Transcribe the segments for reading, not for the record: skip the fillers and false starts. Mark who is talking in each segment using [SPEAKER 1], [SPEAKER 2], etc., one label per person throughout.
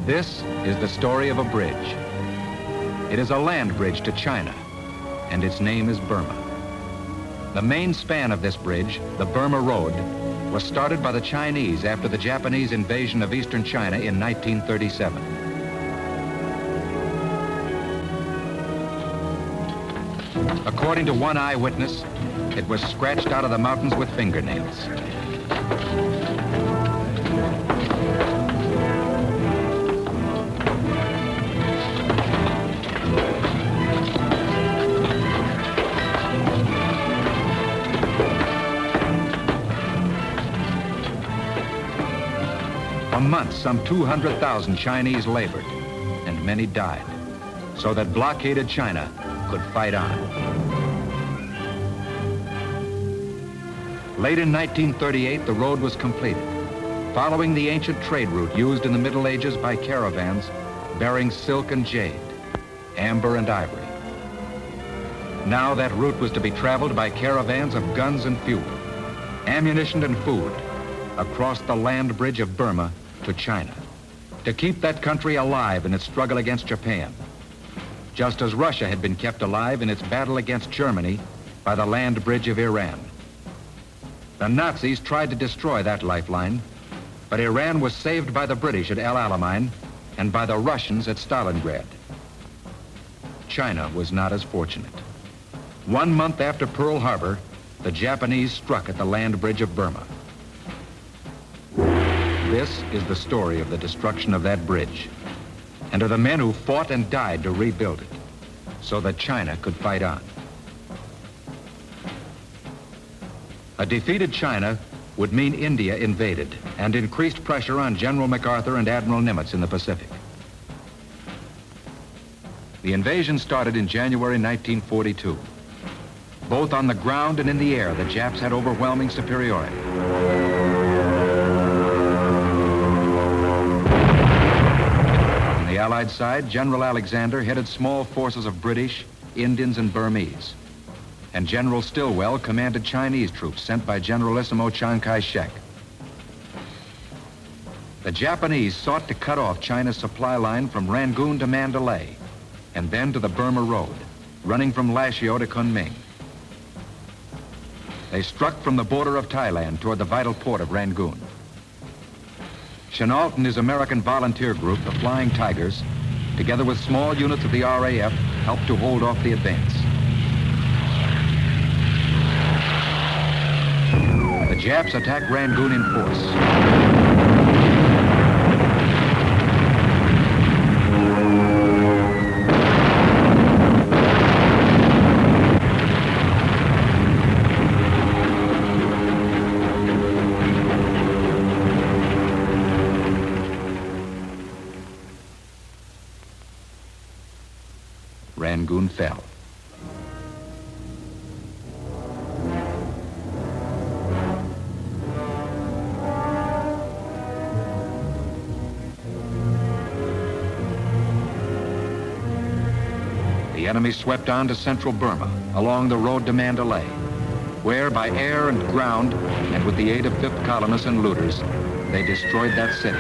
[SPEAKER 1] This is the story of a bridge. It is a land bridge to China, and its name is Burma. The main span of this bridge, the Burma Road, was started by the Chinese after the Japanese invasion of eastern China in 1937. According to one eyewitness, it was scratched out of the mountains with fingernails. For months, some 200,000 Chinese labored, and many died, so that blockaded China could fight on. Late in 1938, the road was completed, following the ancient trade route used in the Middle Ages by caravans bearing silk and jade, amber and ivory. Now that route was to be traveled by caravans of guns and fuel, ammunition and food, across the land bridge of Burma to China, to keep that country alive in its struggle against Japan, just as Russia had been kept alive in its battle against Germany by the land bridge of Iran. The Nazis tried to destroy that lifeline, but Iran was saved by the British at El Alamein and by the Russians at Stalingrad. China was not as fortunate. 1 month after Pearl Harbor, the Japanese struck at the land bridge of Burma. This is the story of the destruction of that bridge, and of the men who fought and died to rebuild it, so that China could fight on. A defeated China would mean India invaded and increased pressure on General MacArthur and Admiral Nimitz in the Pacific. The invasion started in January 1942. Both on the ground and in the air, the Japs had overwhelming superiority. On the Allied side, General Alexander headed small forces of British, Indians, and Burmese. And General Stillwell commanded Chinese troops sent by Generalissimo Chiang Kai-shek. The Japanese sought to cut off China's supply line from Rangoon to Mandalay, and then to the Burma Road, running from Lashio to Kunming. They struck from the border of Thailand toward the vital port of Rangoon. Chennault and his American volunteer group, the Flying Tigers, together with small units of the RAF, helped to hold off the advance. Japs attacked Rangoon in force. Rangoon fell. The enemy swept on to central Burma, along the road to Mandalay, where by air and ground, and with the aid of 5th colonists and looters, they destroyed that city.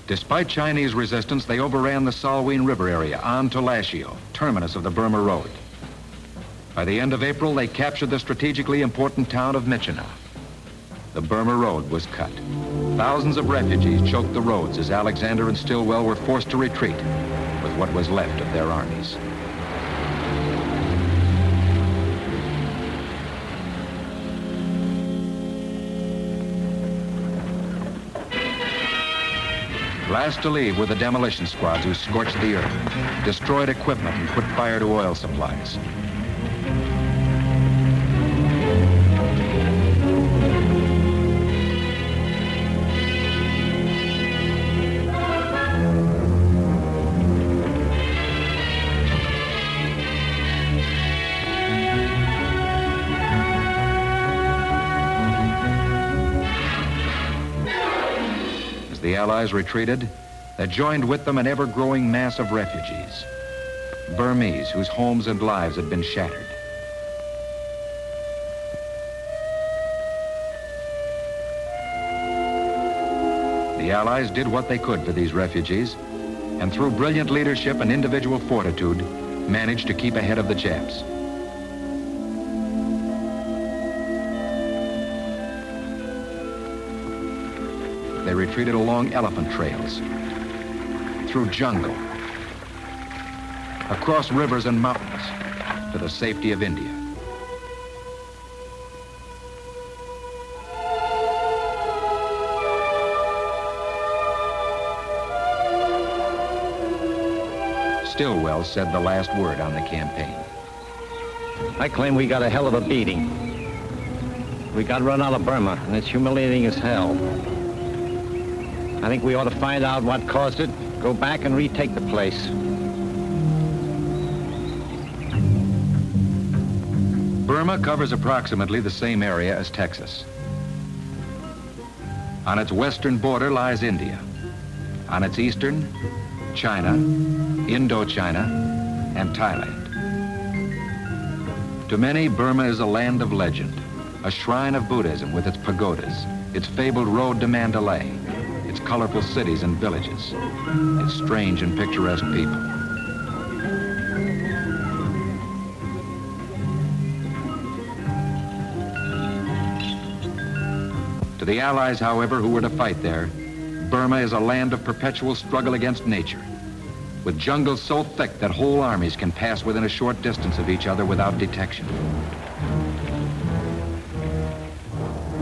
[SPEAKER 1] Despite Chinese resistance, they overran the Salween River area on to Lashio, terminus of the Burma Road. By the end of April, they captured the strategically important town of Myitkyina. The Burma Road was cut. Thousands of refugees choked the roads as Alexander and Stillwell were forced to retreat with what was left of their armies. Last to leave were the demolition squads who scorched the earth, destroyed equipment, and put fire to oil supplies. The Allies retreated, there joined with them an ever-growing mass of refugees, Burmese whose homes and lives had been shattered. The Allies did what they could for these refugees, and through brilliant leadership and individual fortitude, managed to keep ahead of the Japs. They retreated along elephant trails, through jungle, across rivers and mountains, to the safety of India. Stillwell said the last word on the campaign.
[SPEAKER 2] I claim we got a hell of a beating. We got run out of Burma, and it's humiliating as hell. I think we ought to find out what caused it, go back and retake the place.
[SPEAKER 1] Burma covers approximately the same area as Texas. On its western border lies India. On its eastern, China, Indochina, and Thailand. To many, Burma is a land of legend, a shrine of Buddhism with its pagodas, its fabled road to Mandalay, its colorful cities and villages, its strange and picturesque people. To the Allies, however, who were to fight there, Burma is a land of perpetual struggle against nature, with jungles so thick that whole armies can pass within a short distance of each other without detection.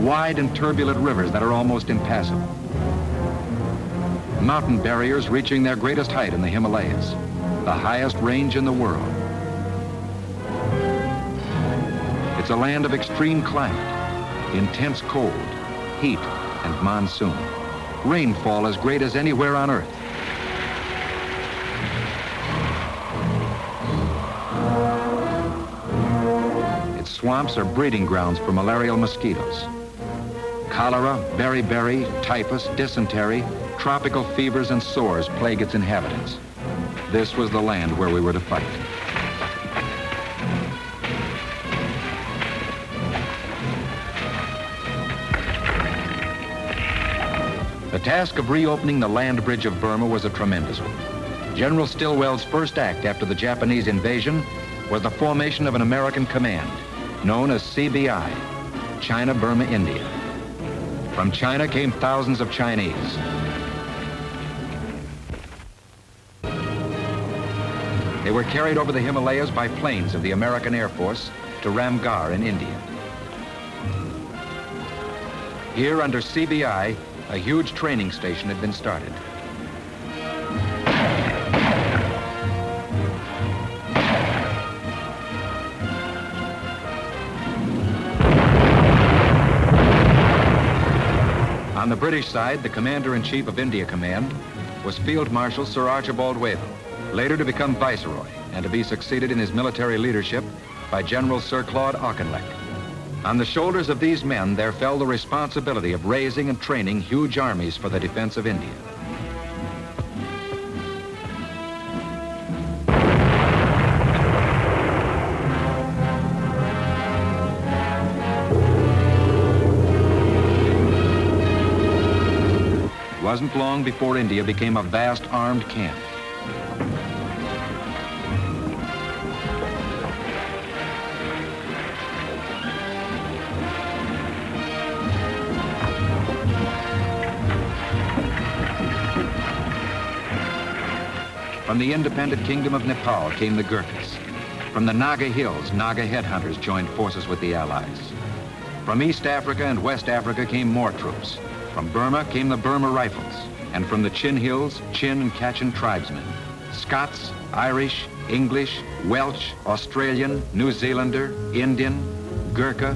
[SPEAKER 1] Wide and turbulent rivers that are almost impassable. Mountain barriers reaching their greatest height in the Himalayas, the highest range in the world. It's a land of extreme climate, intense cold, heat, and monsoon. Rainfall as great as anywhere on Earth. Its swamps are breeding grounds for malarial mosquitoes. Cholera, beriberi, typhus, dysentery, tropical fevers and sores plague its inhabitants. This was the land where we were to fight. The task of reopening the land bridge of Burma was a tremendous one. General Stillwell's first act after the Japanese invasion was the formation of an American command, known as CBI, China, Burma, India. From China came thousands of Chinese. They were carried over the Himalayas by planes of the American Air Force to Ramgarh in India. Here under CBI, a huge training station had been started. On the British side, the Commander-in-Chief of India Command was Field Marshal Sir Archibald Wavell, later to become Viceroy and to be succeeded in his military leadership by General Sir Claude Auchinleck. On the shoulders of these men, there fell the responsibility of raising and training huge armies for the defense of India. It wasn't long before India became a vast armed camp. From the independent kingdom of Nepal came the Gurkhas. From the Naga Hills, Naga headhunters joined forces with the Allies. From East Africa and West Africa came more troops. From Burma came the Burma Rifles, and from the Chin Hills, Chin and Kachin tribesmen. Scots, Irish, English, Welsh, Australian, New Zealander, Indian, Gurkha,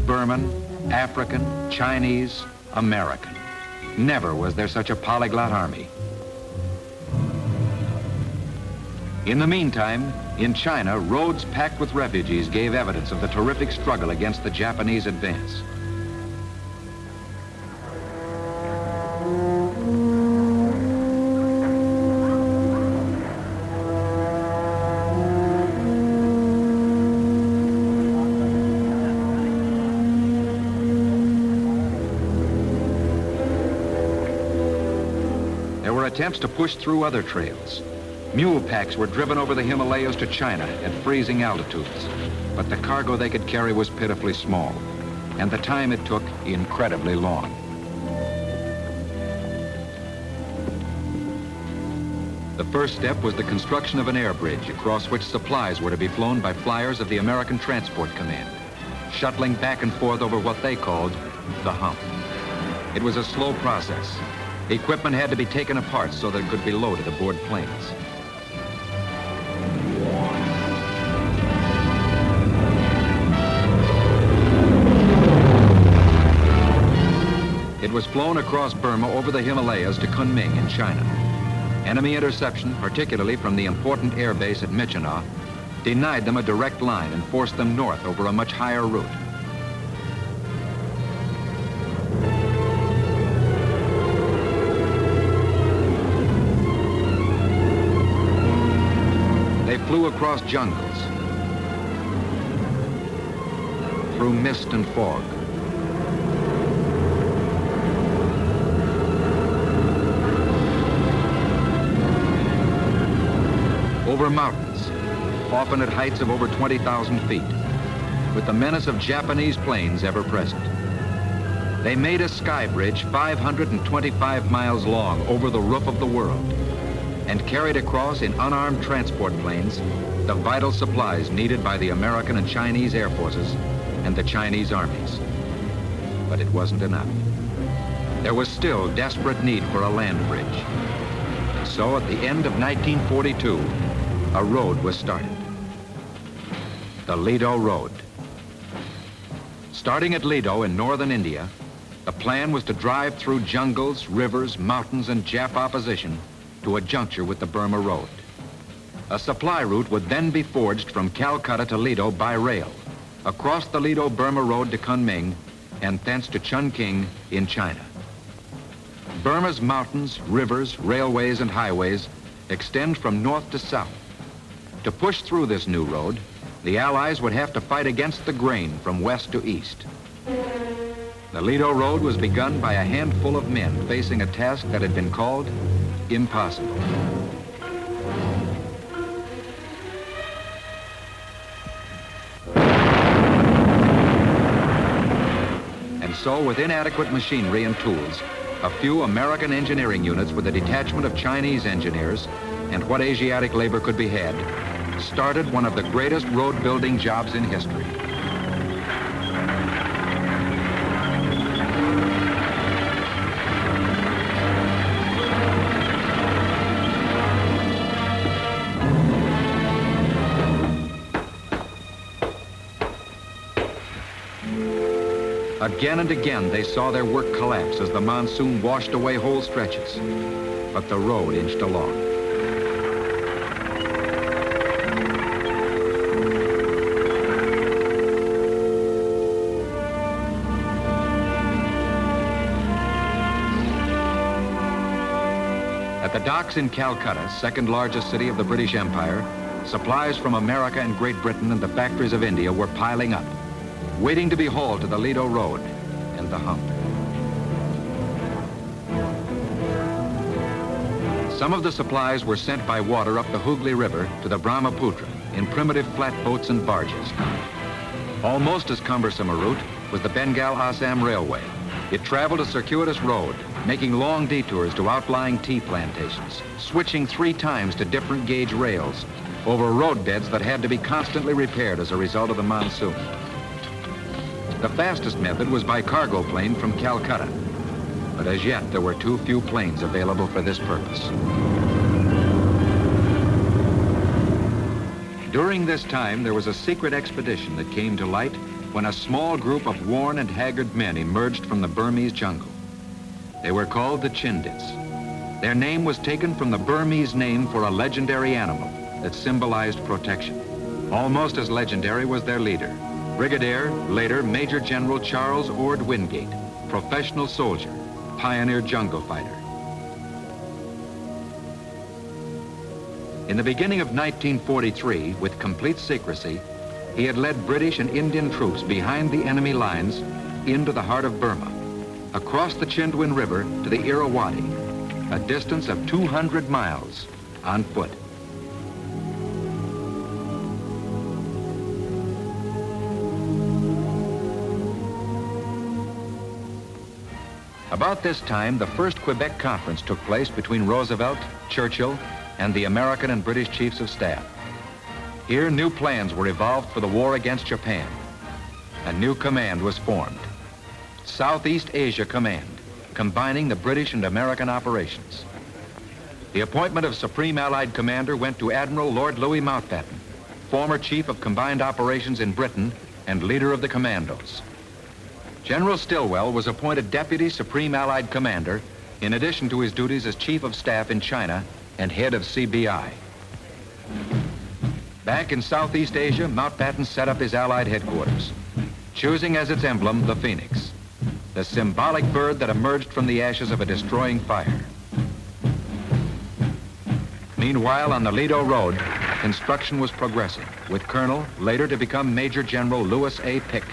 [SPEAKER 1] Burman, African, Chinese, American. Never was there such a polyglot army. In the meantime, in China, roads packed with refugees gave evidence of the terrific struggle against the Japanese advance. There were attempts to push through other trails. Mule packs were driven over the Himalayas to China at freezing altitudes, but the cargo they could carry was pitifully small, and the time it took incredibly long. The first step was the construction of an air bridge across which supplies were to be flown by flyers of the American Transport Command, shuttling back and forth over what they called the hump. It was a slow process. Equipment had to be taken apart so that it could be loaded aboard planes. It was flown across Burma over the Himalayas to Kunming in China. Enemy interception, particularly from the important air base at Myitkyina, denied them a direct line and forced them north over a much higher route. They flew across jungles, through mist and fog, over mountains, often at heights of over 20,000 feet, with the menace of Japanese planes ever present. They made a sky bridge 525 miles long over the roof of the world and carried across in unarmed transport planes the vital supplies needed by the American and Chinese air forces and the Chinese armies. But it wasn't enough. There was still desperate need for a land bridge. So at the end of 1942, a road was started. The Ledo Road. Starting at Ledo in northern India, the plan was to drive through jungles, rivers, mountains, and Jap opposition to a juncture with the Burma Road. A supply route would then be forged from Calcutta to Ledo by rail, across the Ledo-Burma Road to Kunming, and thence to Chungking in China. Burma's mountains, rivers, railways, and highways extend from north to south. To push through this new road, the Allies would have to fight against the grain from west to east. The Ledo Road was begun by a handful of men facing a task that had been called impossible. so, with inadequate machinery and tools, a few American engineering units with a detachment of Chinese engineers and what Asiatic labor could be had, started one of the greatest road building jobs in history. Again and again, they saw their work collapse as the monsoon washed away whole stretches. But the road inched along. At the docks in Calcutta, second largest city of the British Empire, supplies from America and Great Britain and the factories of India were piling up, waiting to be hauled to the Ledo Road and the hump. Some of the supplies were sent by water up the Hooghly River to the Brahmaputra in primitive flatboats and barges. Almost as cumbersome a route was the Bengal-Assam Railway. It traveled a circuitous road, making long detours to outlying tea plantations, switching 3 times to different gauge rails over road beds that had to be constantly repaired as a result of the monsoon. The fastest method was by cargo plane from Calcutta, but as yet there were too few planes available for this purpose. During this time, there was a secret expedition that came to light when a small group of worn and haggard men emerged from the Burmese jungle. They were called the Chindits. Their name was taken from the Burmese name for a legendary animal that symbolized protection. Almost as legendary was their leader, Brigadier, later Major General Charles Ord Wingate, professional soldier, pioneer jungle fighter. In the beginning of 1943, with complete secrecy, he had led British and Indian troops behind the enemy lines into the heart of Burma, across the Chindwin River to the Irrawaddy, a distance of 200 miles on foot. About this time, the first Quebec conference took place between Roosevelt, Churchill, and the American and British chiefs of staff. Here, new plans were evolved for the war against Japan. A new command was formed, Southeast Asia Command, combining the British and American operations. The appointment of Supreme Allied Commander went to Admiral Lord Louis Mountbatten, former Chief of Combined Operations in Britain and leader of the Commandos. General Stillwell was appointed Deputy Supreme Allied Commander in addition to his duties as Chief of Staff in China and head of CBI. Back in Southeast Asia, Mountbatten set up his Allied headquarters, choosing as its emblem the phoenix, the symbolic bird that emerged from the ashes of a destroying fire. Meanwhile, on the Ledo Road, construction was progressing, with Colonel, later to become Major General Lewis A. Pick,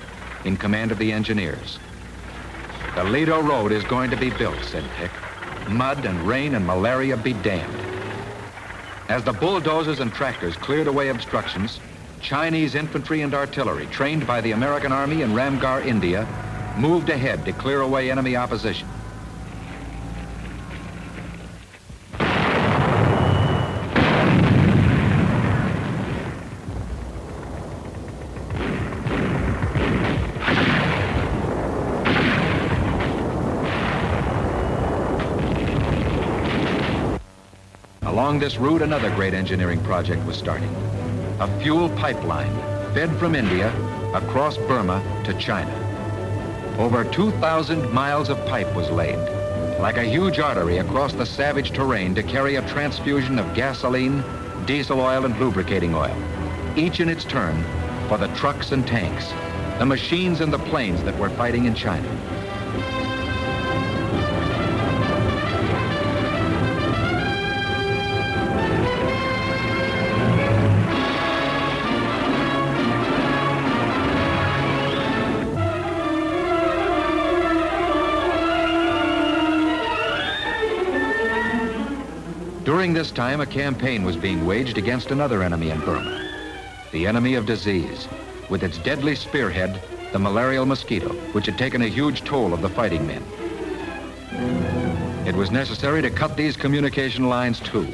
[SPEAKER 1] in command of the engineers. The Ledo Road is going to be built, said Pick. Mud and rain and malaria be damned. As the bulldozers and tractors cleared away obstructions, Chinese infantry and artillery, trained by the American Army in Ramgarh, India, moved ahead to clear away enemy opposition. Along this route, another great engineering project was starting. A fuel pipeline fed from India across Burma to China. Over 2,000 miles of pipe was laid, like a huge artery across the savage terrain to carry a transfusion of gasoline, diesel oil, and lubricating oil, each in its turn for the trucks and tanks, the machines and the planes that were fighting in China. During this time, a campaign was being waged against another enemy in Burma, the enemy of disease, with its deadly spearhead, the malarial mosquito, which had taken a huge toll of the fighting men. It was necessary to cut these communication lines too.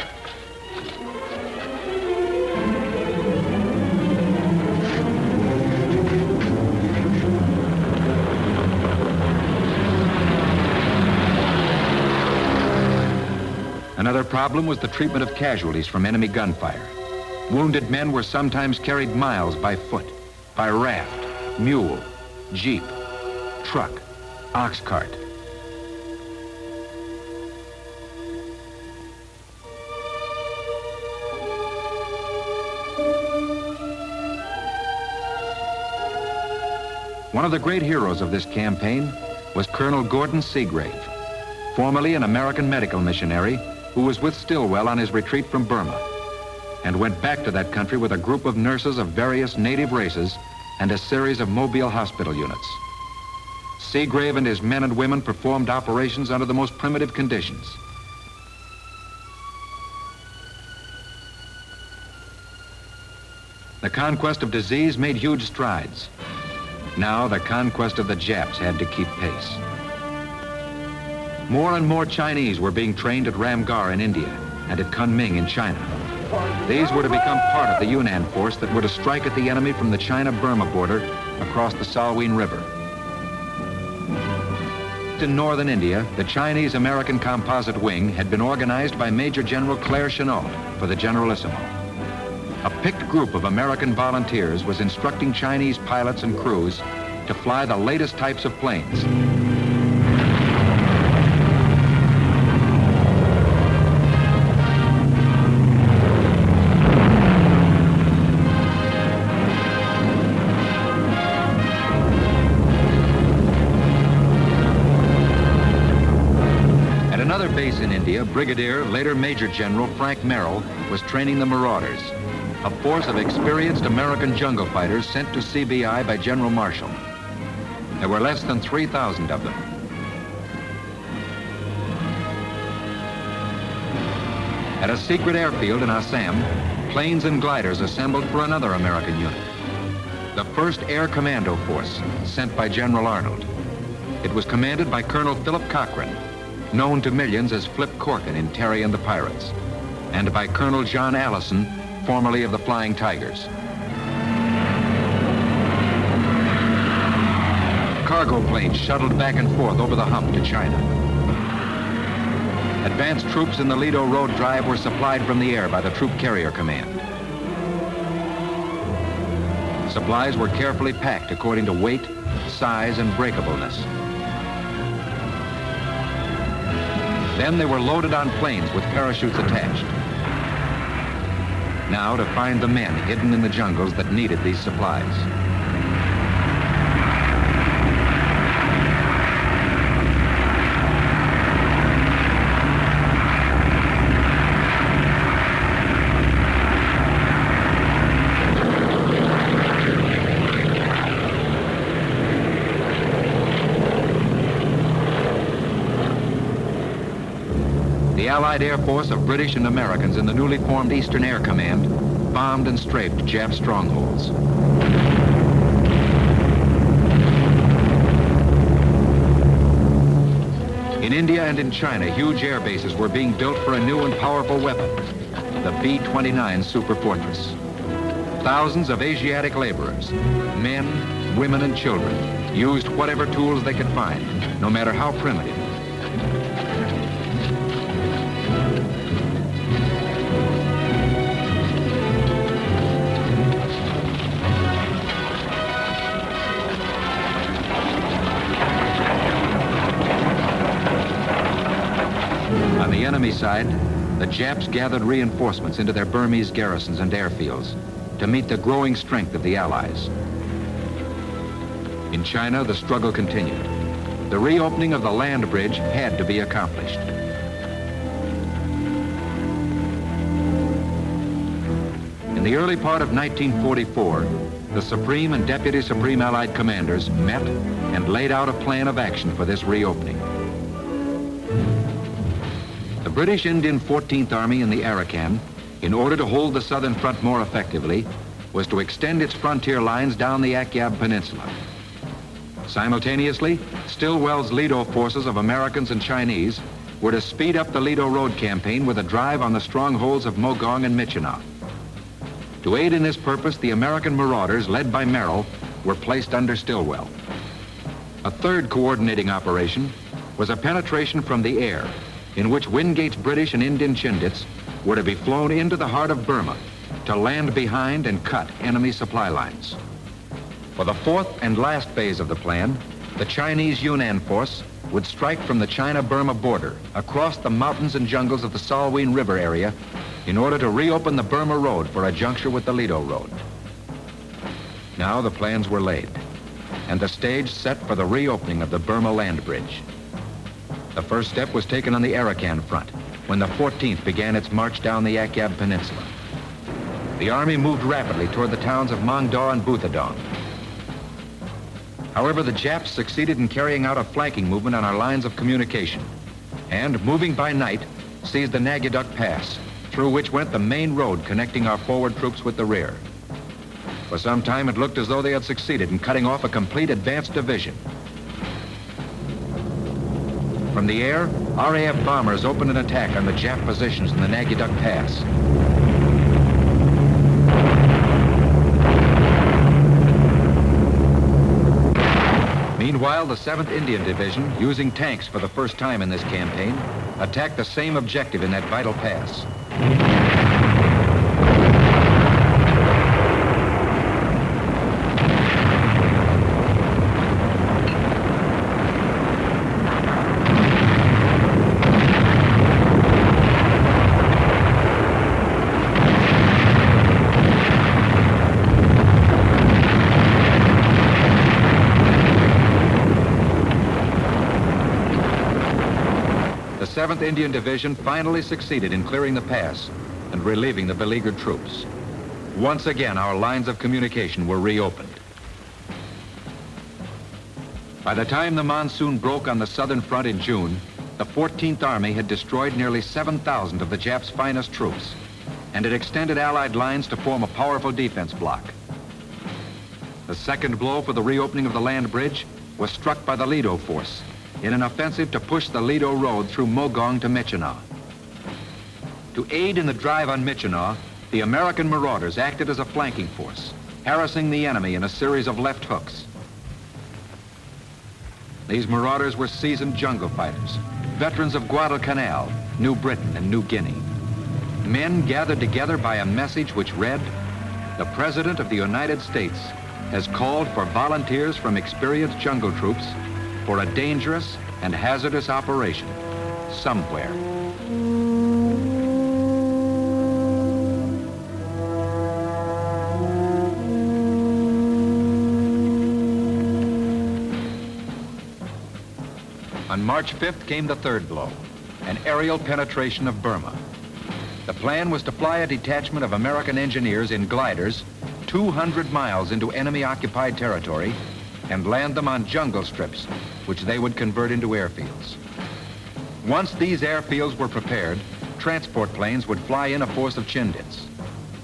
[SPEAKER 1] Another problem was the treatment of casualties from enemy gunfire. Wounded men were sometimes carried miles by foot, by raft, mule, jeep, truck, ox cart. One of the great heroes of this campaign was Colonel Gordon Seagrave, formerly an American medical missionary who was with Stillwell on his retreat from Burma, and went back to that country with a group of nurses of various native races and a series of mobile hospital units. Seagrave and his men and women performed operations under the most primitive conditions. The conquest of disease made huge strides. Now the conquest of the Japs had to keep pace. More and more Chinese were being trained at Ramgarh in India and at Kunming in China. These were to become part of the Yunnan force that were to strike at the enemy from the China-Burma border across the Salween River. In northern India, the Chinese-American Composite Wing had been organized by Major General Claire Chennault for the Generalissimo. A picked group of American volunteers was instructing Chinese pilots and crews to fly the latest types of planes. At another base in India, Brigadier, later Major General Frank Merrill was training the Marauders, a force of experienced American jungle fighters sent to CBI by General Marshall. There were less than 3,000 of them. At a secret airfield in Assam, planes and gliders assembled for another American unit, the 1st Air Commando Force, sent by General Arnold. It was commanded by Colonel Philip Cochran, known to millions as Flip Corkin in Terry and the Pirates, and by Colonel John Allison, formerly of the Flying Tigers. Cargo planes shuttled back and forth over the hump to China. Advanced troops in the Ledo Road drive were supplied from the air by the Troop Carrier Command. Supplies were carefully packed according to weight, size, and breakableness. Then they were loaded on planes with parachutes attached. Now to find the men hidden in the jungles that needed these supplies. The Allied Air Force of British and Americans in the newly formed Eastern Air Command bombed and strafed Jap strongholds. In India and in China, huge air bases were being built for a new and powerful weapon, the B-29 Super Fortress. Thousands of Asiatic laborers, men, women, and children, used whatever tools they could find, no matter how primitive. On the enemy side, the Japs gathered reinforcements into their Burmese garrisons and airfields to meet the growing strength of the Allies. In China, the struggle continued. The reopening of the land bridge had to be accomplished. In the early part of 1944, the Supreme and Deputy Supreme Allied commanders met and laid out a plan of action for this reopening. The British Indian 14th Army in the Arakan, in order to hold the southern front more effectively, was to extend its frontier lines down the Akyab Peninsula. Simultaneously, Stillwell's Ledo forces of Americans and Chinese were to speed up the Ledo Road campaign with a drive on the strongholds of Mogong and Michina. To aid in this purpose, the American Marauders, led by Merrill, were placed under Stillwell. A third coordinating operation was a penetration from the air, in which Wingates British and Indian Chindits were to be flown into the heart of Burma to land behind and cut enemy supply lines. For the fourth and last phase of the plan, the Chinese Yunnan force would strike from the China-Burma border across the mountains and jungles of the Salween River area in order to reopen the Burma Road for a juncture with the Ledo Road. Now the plans were laid, and the stage set for the reopening of the Burma land bridge. The first step was taken on the Arakan front when the 14th began its march down the Akyab Peninsula. The Army moved rapidly toward the towns of Mongdaw and Buthadong. However, the Japs succeeded in carrying out a flanking movement on our lines of communication and, moving by night, seized the Nagaduk Pass, through which went the main road connecting our forward troops with the rear. For some time, it looked as though they had succeeded in cutting off a complete advanced division. From the air, RAF bombers opened an attack on the Jap positions in the Nagaduk Pass. Meanwhile, the 7th Indian Division, using tanks for the first time in this campaign, attacked the same objective in that vital pass. The 7th Indian Division finally succeeded in clearing the pass and relieving the beleaguered troops. Once again, our lines of communication were reopened. By the time the monsoon broke on the southern front in June, the 14th Army had destroyed nearly 7,000 of the Japs' finest troops, and it extended Allied lines to form a powerful defense block. The second blow for the reopening of the land bridge was struck by the Ledo force in an offensive to push the Ledo Road through Mogong to Michina. To aid in the drive on Michina, the American Marauders acted as a flanking force, harassing the enemy in a series of left hooks. These Marauders were seasoned jungle fighters, veterans of Guadalcanal, New Britain, and New Guinea. Men gathered together by a message which read, "The President of the United States has called for volunteers from experienced jungle troops for a dangerous and hazardous operation somewhere." On March 5th came the third blow, an aerial penetration of Burma. The plan was to fly a detachment of American engineers in gliders 200 miles into enemy-occupied territory and land them on jungle strips, which they would convert into airfields. Once these airfields were prepared, transport planes would fly in a force of Chindits.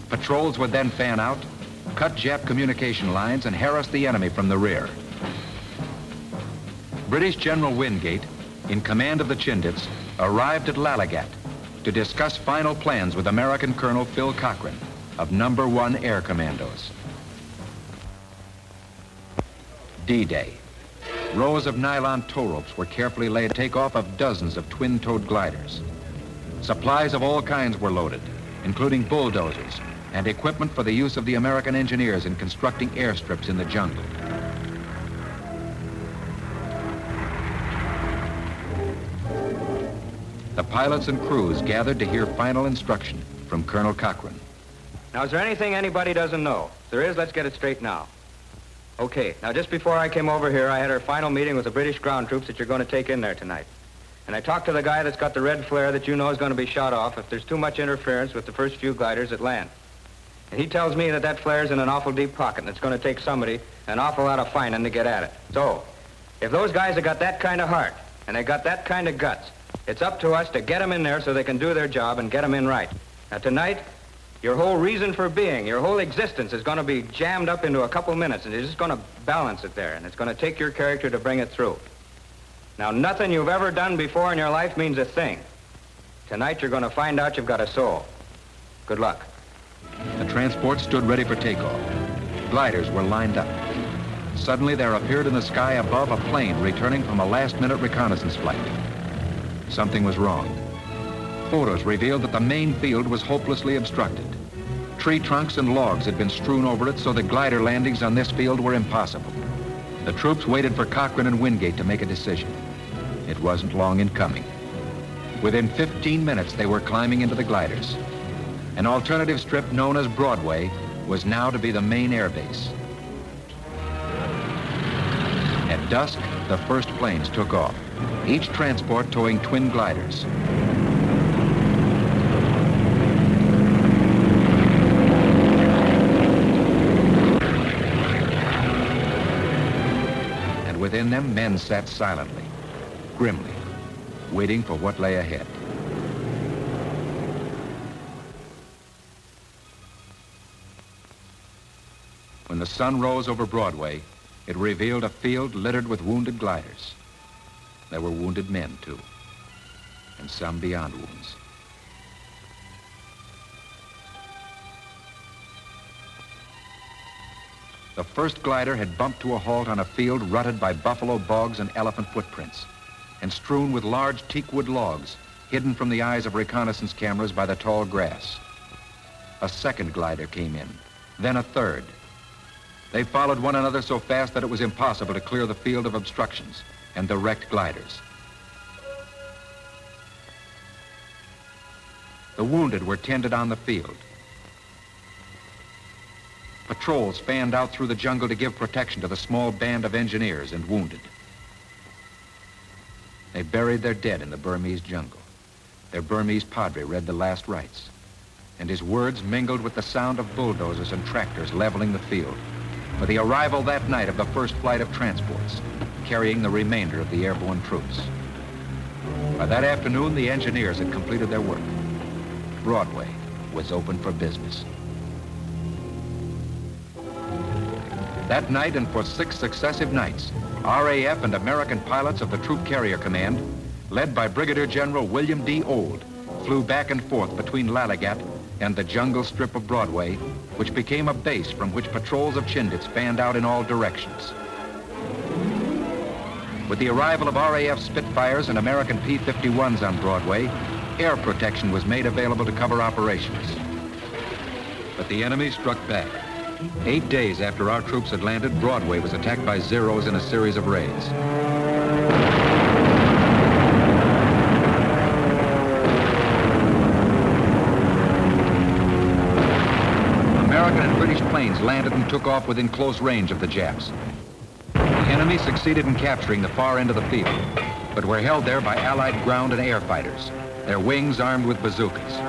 [SPEAKER 1] Patrols would then fan out, cut Jap communication lines, and harass the enemy from the rear. British General Wingate, in command of the Chindits, arrived at Lalagat to discuss final plans with American Colonel Phil Cochran of No. 1 Air Commandos. D-Day. Rows of nylon tow ropes were carefully laid to take off of dozens of twin-towed gliders. Supplies of all kinds were loaded, including bulldozers and equipment for the use of the American engineers in constructing airstrips in the jungle. The pilots and crews gathered to hear final instruction from Colonel Cochran.
[SPEAKER 3] Now, is there anything anybody doesn't know? If there is, let's get it straight now. Okay, now just before I came over here, I had our final meeting with the British ground troops that you're going to take in there tonight. And I talked to the guy that's got the red flare that you know is going to be shot off if there's too much interference with the first few gliders that land. And he tells me that that flare's in an awful deep pocket and it's going to take somebody an awful lot of finding to get at it. So, if those guys have got that kind of heart and they got that kind of guts, it's up to us to get them in there so they can do their job and get them in right. Now tonight, Your whole reason for being, your whole existence is going to be jammed up into a couple minutes, and you're just going to balance it there, and it's going to take your character to bring it through. Now, nothing you've ever done before in your life means a thing. Tonight, you're going to find out you've got a soul. Good luck.
[SPEAKER 1] The transport stood ready for takeoff. Gliders were lined up. Suddenly, there appeared in the sky above a plane returning from a last-minute reconnaissance flight. Something was wrong. Photos revealed that the main field was hopelessly obstructed. Tree trunks and logs had been strewn over it so that glider landings on this field were impossible. The troops waited for Cochrane and Wingate to make a decision. It wasn't long in coming. Within 15 minutes, they were climbing into the gliders. An alternative strip known as Broadway was now to be the main air base. At dusk, the first planes took off, each transport towing twin gliders. And within them, men sat silently, grimly, waiting for what lay ahead. When the sun rose over Broadway, it revealed a field littered with wounded gliders. There were wounded men, too, and some beyond wounds. The first glider had bumped to a halt on a field rutted by buffalo bogs and elephant footprints, and strewn with large teakwood logs, hidden from the eyes of reconnaissance cameras by the tall grass. A second glider came in, then a third. They followed one another so fast that it was impossible to clear the field of obstructions and the wrecked gliders. The wounded were tended on the field. Patrols fanned out through the jungle to give protection to the small band of engineers and wounded. They buried their dead in the Burmese jungle. Their Burmese padre read the last rites, and his words mingled with the sound of bulldozers and tractors leveling the field, for the arrival that night of the first flight of transports, carrying the remainder of the airborne troops. By that afternoon, the engineers had completed their work. Broadway was open for business. That night and for 6 successive nights, RAF and American pilots of the Troop Carrier Command, led by Brigadier General William D. Old, flew back and forth between Lalagat and the jungle strip of Broadway, which became a base from which patrols of Chindits fanned out in all directions. With the arrival of RAF Spitfires and American P-51s on Broadway, air protection was made available to cover operations. But the enemy struck back. 8 days after our troops had landed, Broadway was attacked by Zeros in a series of raids. American and British planes landed and took off within close range of the Japs. The enemy succeeded in capturing the far end of the field, but were held there by Allied ground and air fighters, their wings armed with bazookas.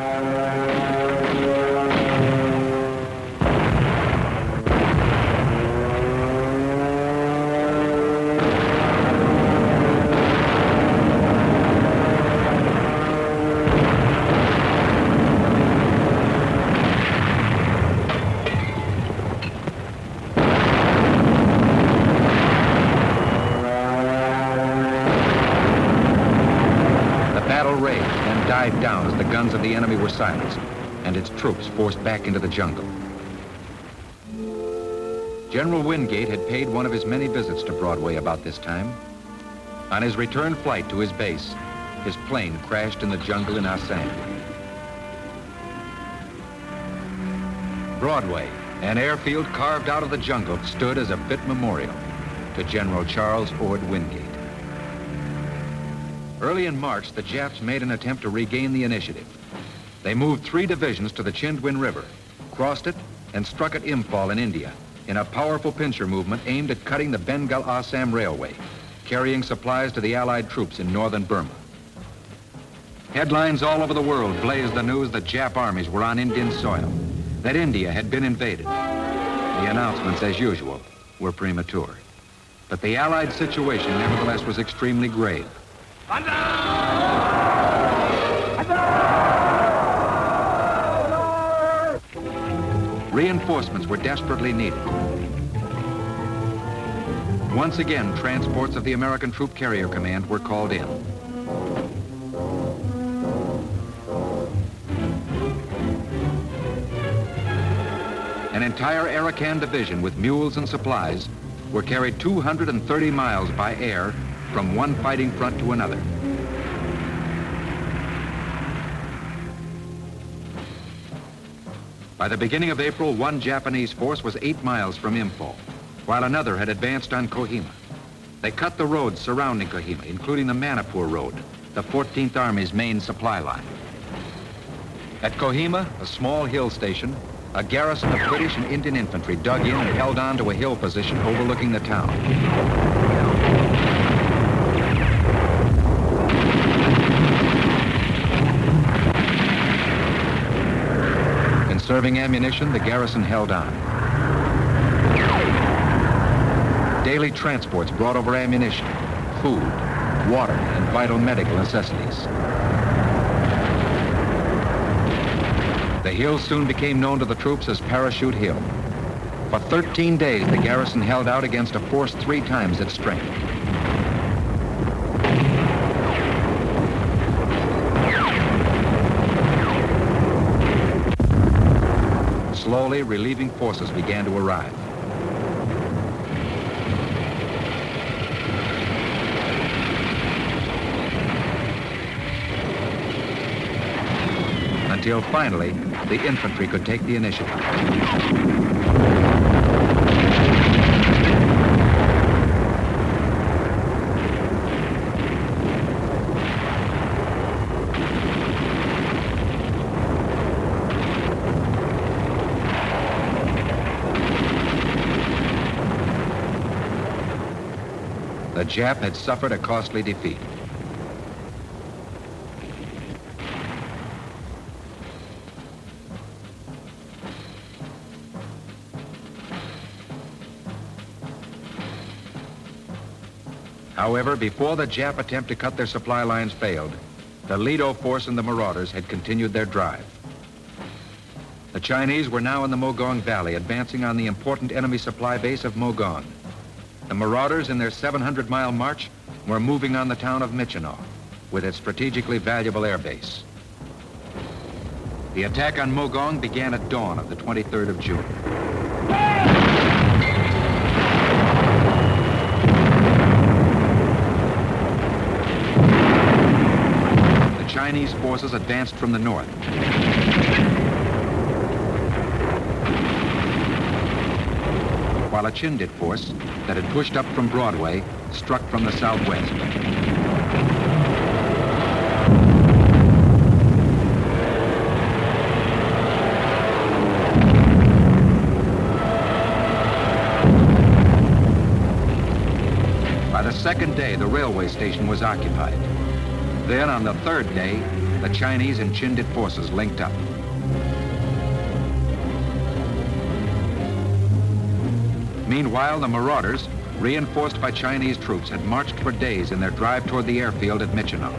[SPEAKER 1] Died down as the guns of the enemy were silenced and its troops forced back into the jungle. General Wingate had paid one of his many visits to Broadway about this time. On his return flight to his base, his plane crashed in the jungle in Assam. Broadway, an airfield carved out of the jungle, stood as a fit memorial to General Charles Ord Wingate. Early in March, the Japs made an attempt to regain the initiative. They moved 3 divisions to the Chindwin River, crossed it, and struck at Imphal in India in a powerful pincer movement aimed at cutting the Bengal-Assam Railway, carrying supplies to the Allied troops in northern Burma. Headlines all over the world blazed the news that Jap armies were on Indian soil, that India had been invaded. The announcements, as usual, were premature. But the Allied situation, nevertheless, was extremely grave. Reinforcements were desperately needed. Once again, transports of the American Troop Carrier Command were called in. An entire Arakan division with mules and supplies were carried 230 miles by air from one fighting front to another. By the beginning of April, one Japanese force was 8 miles from Imphal, while another had advanced on Kohima. They cut the roads surrounding Kohima, including the Manipur Road, the 14th Army's main supply line. At Kohima, a small hill station, a garrison of British and Indian infantry dug in and held on to a hill position overlooking the town. Conserving ammunition, the garrison held on. Daily transports brought over ammunition, food, water, and vital medical necessities. The hill soon became known to the troops as Parachute Hill. For 13 days, the garrison held out against a force 3 times its strength. Slowly, relieving forces began to arrive. Until finally, the infantry could take the initiative. The Jap had suffered a costly defeat. However, before the Jap attempt to cut their supply lines failed, the Ledo force and the Marauders had continued their drive. The Chinese were now in the Mogong Valley, advancing on the important enemy supply base of Mogong. The Marauders, in their 700-mile march, were moving on the town of Michino, with its strategically valuable air base. The attack on Mogong began at dawn of the 23rd of June. The Chinese forces advanced from the north. While a Chindit force that had pushed up from Broadway struck from the southwest. By the second day, the railway station was occupied. Then, on the third day, the Chinese and Chindit forces linked up. Meanwhile, the Marauders, reinforced by Chinese troops, had marched for days in their drive toward the airfield at Michino.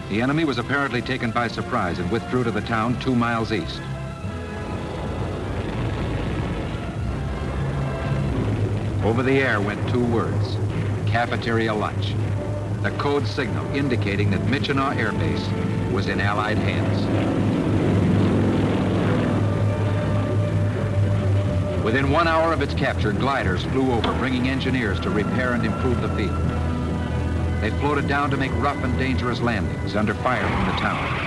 [SPEAKER 1] The enemy was apparently taken by surprise and withdrew to the town 2 miles east. Over the air went 2 words: cafeteria lunch, the code signal indicating that Michino Air Base was in Allied hands. Within 1 hour of its capture, gliders flew over, bringing engineers to repair and improve the field. They floated down to make rough and dangerous landings under fire from the town.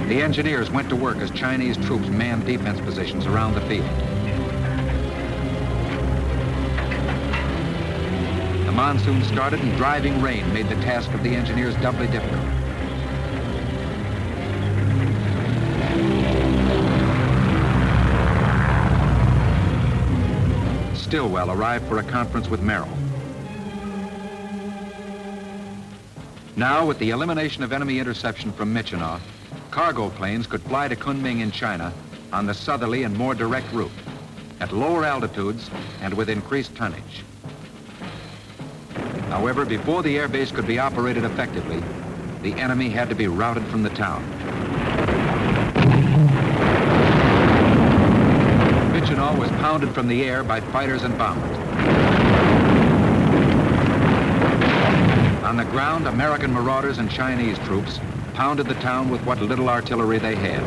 [SPEAKER 1] The engineers went to work as Chinese troops manned defense positions around the field. monsoon started and driving rain made the task of the engineers doubly difficult. Stillwell arrived for a conference with Merrill. Now, with the elimination of enemy interception from Michinaw, cargo planes could fly to Kunming in China on the southerly and more direct route, at lower altitudes and with increased tonnage. However, before the airbase could be operated effectively, the enemy had to be routed from the town. Michinaw was pounded from the air by fighters and bombers. On the ground, American Marauders and Chinese troops pounded the town with what little artillery they had.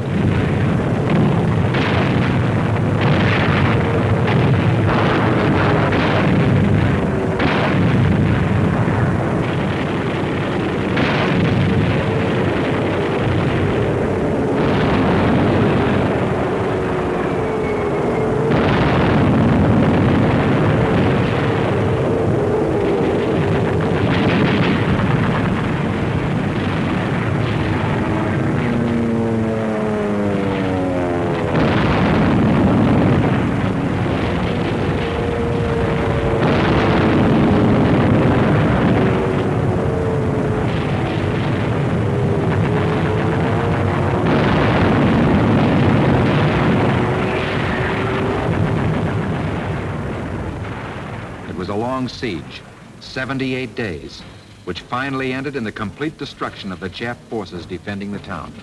[SPEAKER 1] Siege, 78 days, which finally ended in the complete destruction of the Jap forces defending the town.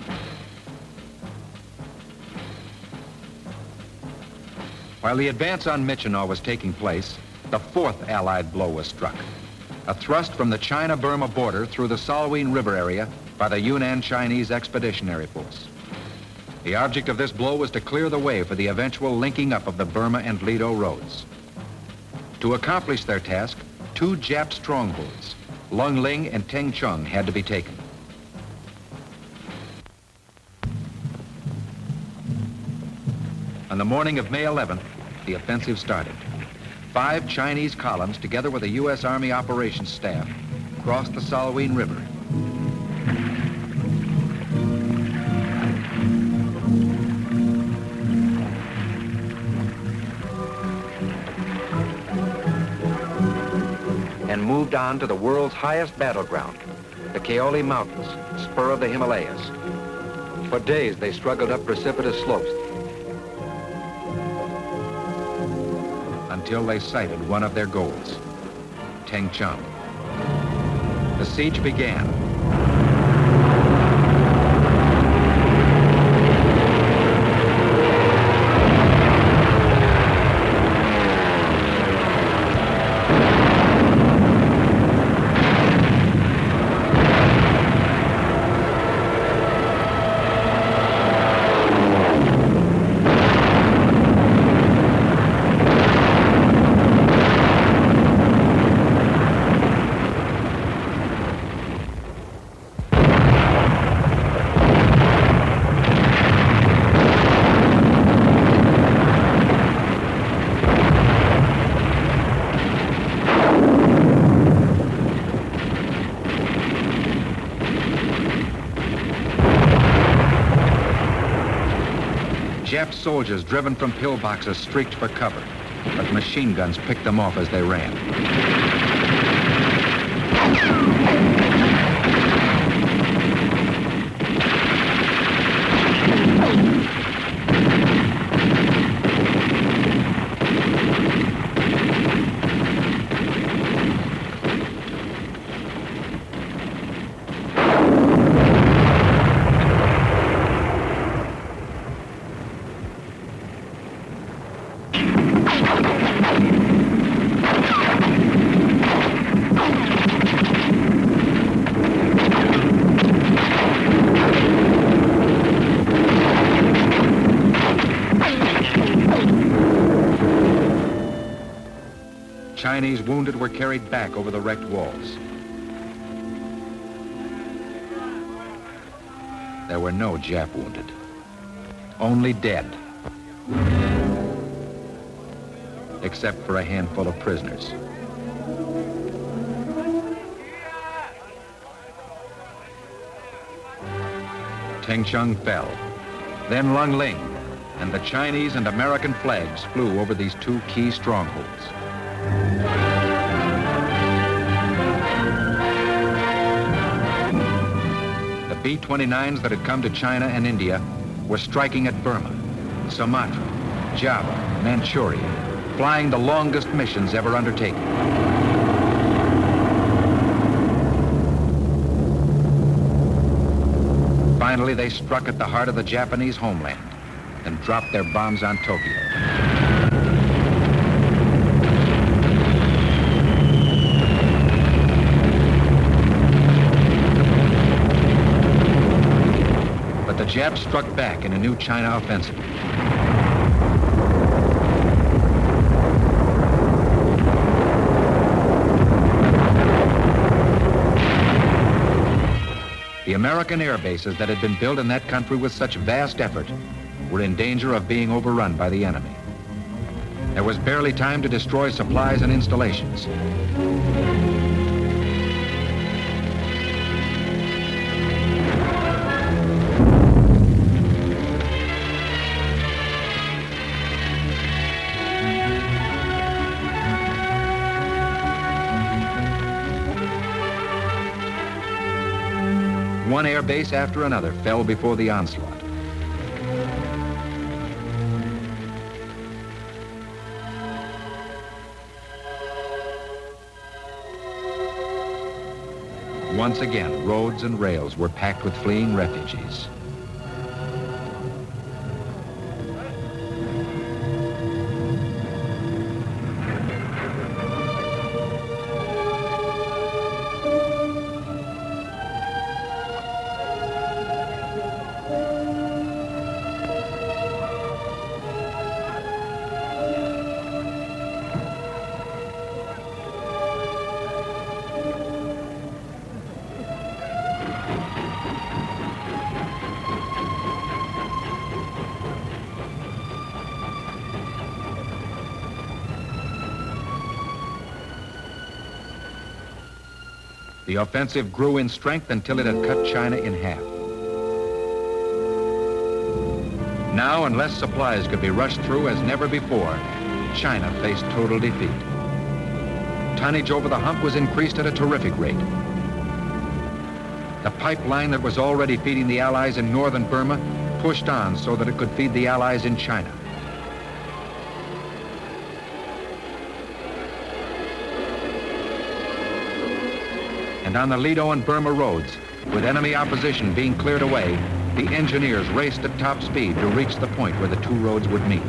[SPEAKER 1] While the advance on Michinaw was taking place, the fourth Allied blow was struck. A thrust from the China-Burma border through the Salween River area by the Yunnan Chinese Expeditionary Force. The object of this blow was to clear the way for the eventual linking up of the Burma and Ledo Roads. To accomplish their task, two Jap strongholds, Lungling and Tengchung, had to be taken. On the morning of May 11th, the offensive started. 5 Chinese columns, together with a U.S. Army operations staff, crossed the Salween River. And moved on to the world's highest battleground, the Kaoli Mountains, spur of the Himalayas. For days, they struggled up precipitous slopes until they sighted one of their goals, Tengchung. The siege began. Jap soldiers driven from pillboxes streaked for cover, but machine guns picked them off as they ran. Chinese wounded were carried back over the wrecked walls. There were no Jap wounded, only dead, except for a handful of prisoners. Tengchung fell. Then Lungling, and the Chinese and American flags flew over these two key strongholds. The B-29s that had come to China and India were striking at Burma, Sumatra, Java, Manchuria, flying the longest missions ever undertaken. Finally, they struck at the heart of the Japanese homeland and dropped their bombs on Tokyo. But the Japs struck back in a new China offensive. The American air bases that had been built in that country with such vast effort were in danger of being overrun by the enemy. There was barely time to destroy supplies and installations. One air base after another fell before the onslaught. Once again, roads and rails were packed with fleeing refugees. The offensive grew in strength until it had cut China in half. Now, unless supplies could be rushed through as never before, China faced total defeat. Tonnage over the hump was increased at a terrific rate. The pipeline that was already feeding the Allies in northern Burma pushed on so that it could feed the Allies in China. And on the Ledo and Burma roads, with enemy opposition being cleared away, the engineers raced at top speed to reach the point where the two roads would meet.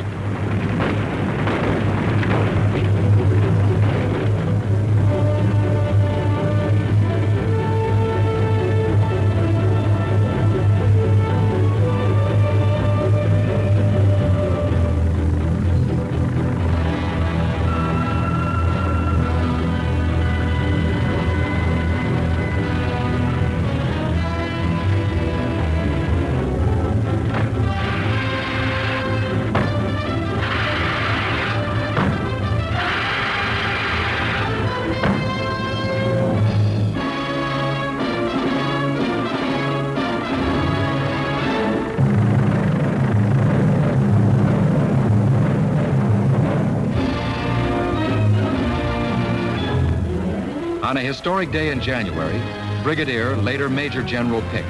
[SPEAKER 1] On a historic day in January, Brigadier, later Major General Pick,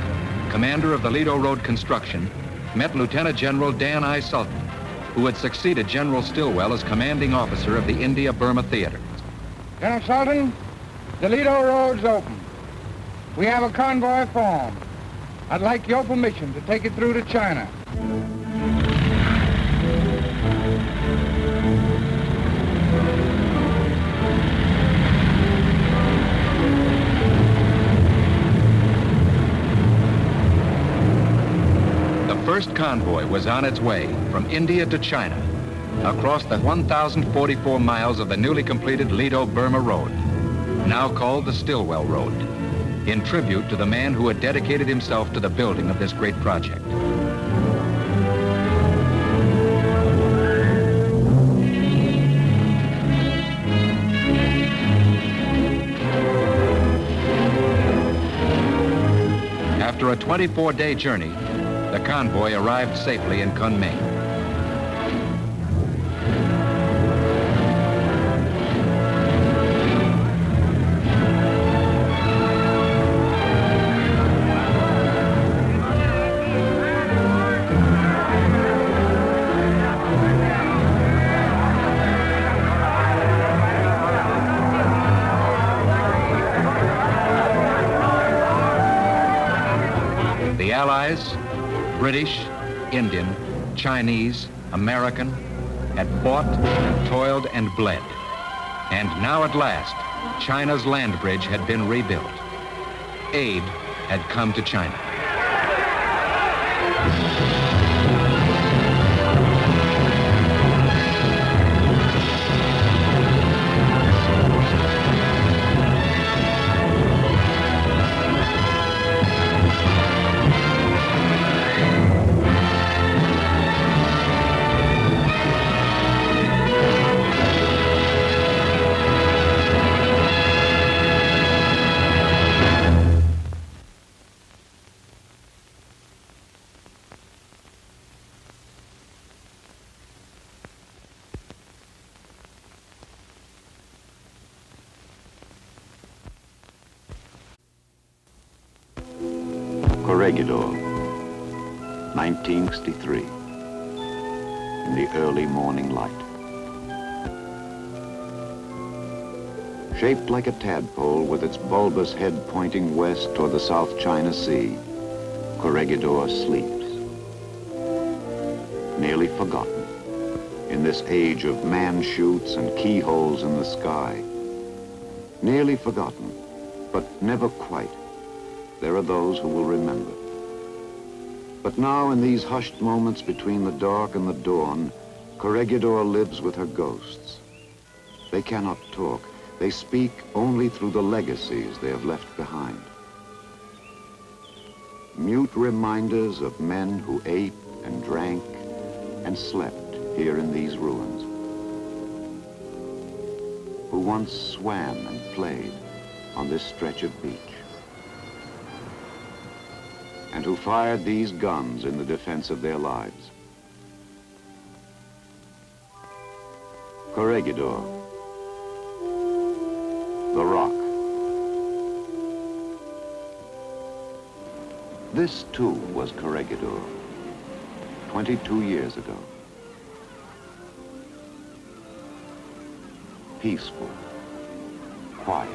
[SPEAKER 1] commander of the Ledo Road construction, met Lieutenant General Dan I. Sultan, who had succeeded General Stillwell as commanding officer of the India-Burma Theater.
[SPEAKER 4] General Sultan, the Ledo Road's open. We have a convoy formed. I'd like your permission to take it through to China.
[SPEAKER 1] The first convoy was on its way from India to China, across the 1,044 miles of the newly completed Ledo-Burma Road, now called the Stillwell Road, in tribute to the man who had dedicated himself to the building of this great project. After a 24-day journey, the convoy arrived safely in Kunming. The Allies, British, Indian, Chinese, American, had fought, toiled, and bled. And now at last, China's land bridge had been rebuilt. Aid had come to China.
[SPEAKER 5] Corregidor, 1963, in the early morning light. Shaped like a tadpole with its bulbous head pointing west toward the South China Sea, Corregidor sleeps. Nearly forgotten in this age of man-chutes and keyholes in the sky. Nearly forgotten, but never quite. There are those who will remember. But now, in these hushed moments between the dark and the dawn, Corregidor lives with her ghosts. They cannot talk. They speak only through the legacies they have left behind. Mute reminders of men who ate and drank and slept here in these ruins. Who once swam and played on this stretch of beach. And who fired these guns in the defense of their lives. Corregidor, the Rock. This too was Corregidor, 22 years ago. Peaceful, quiet.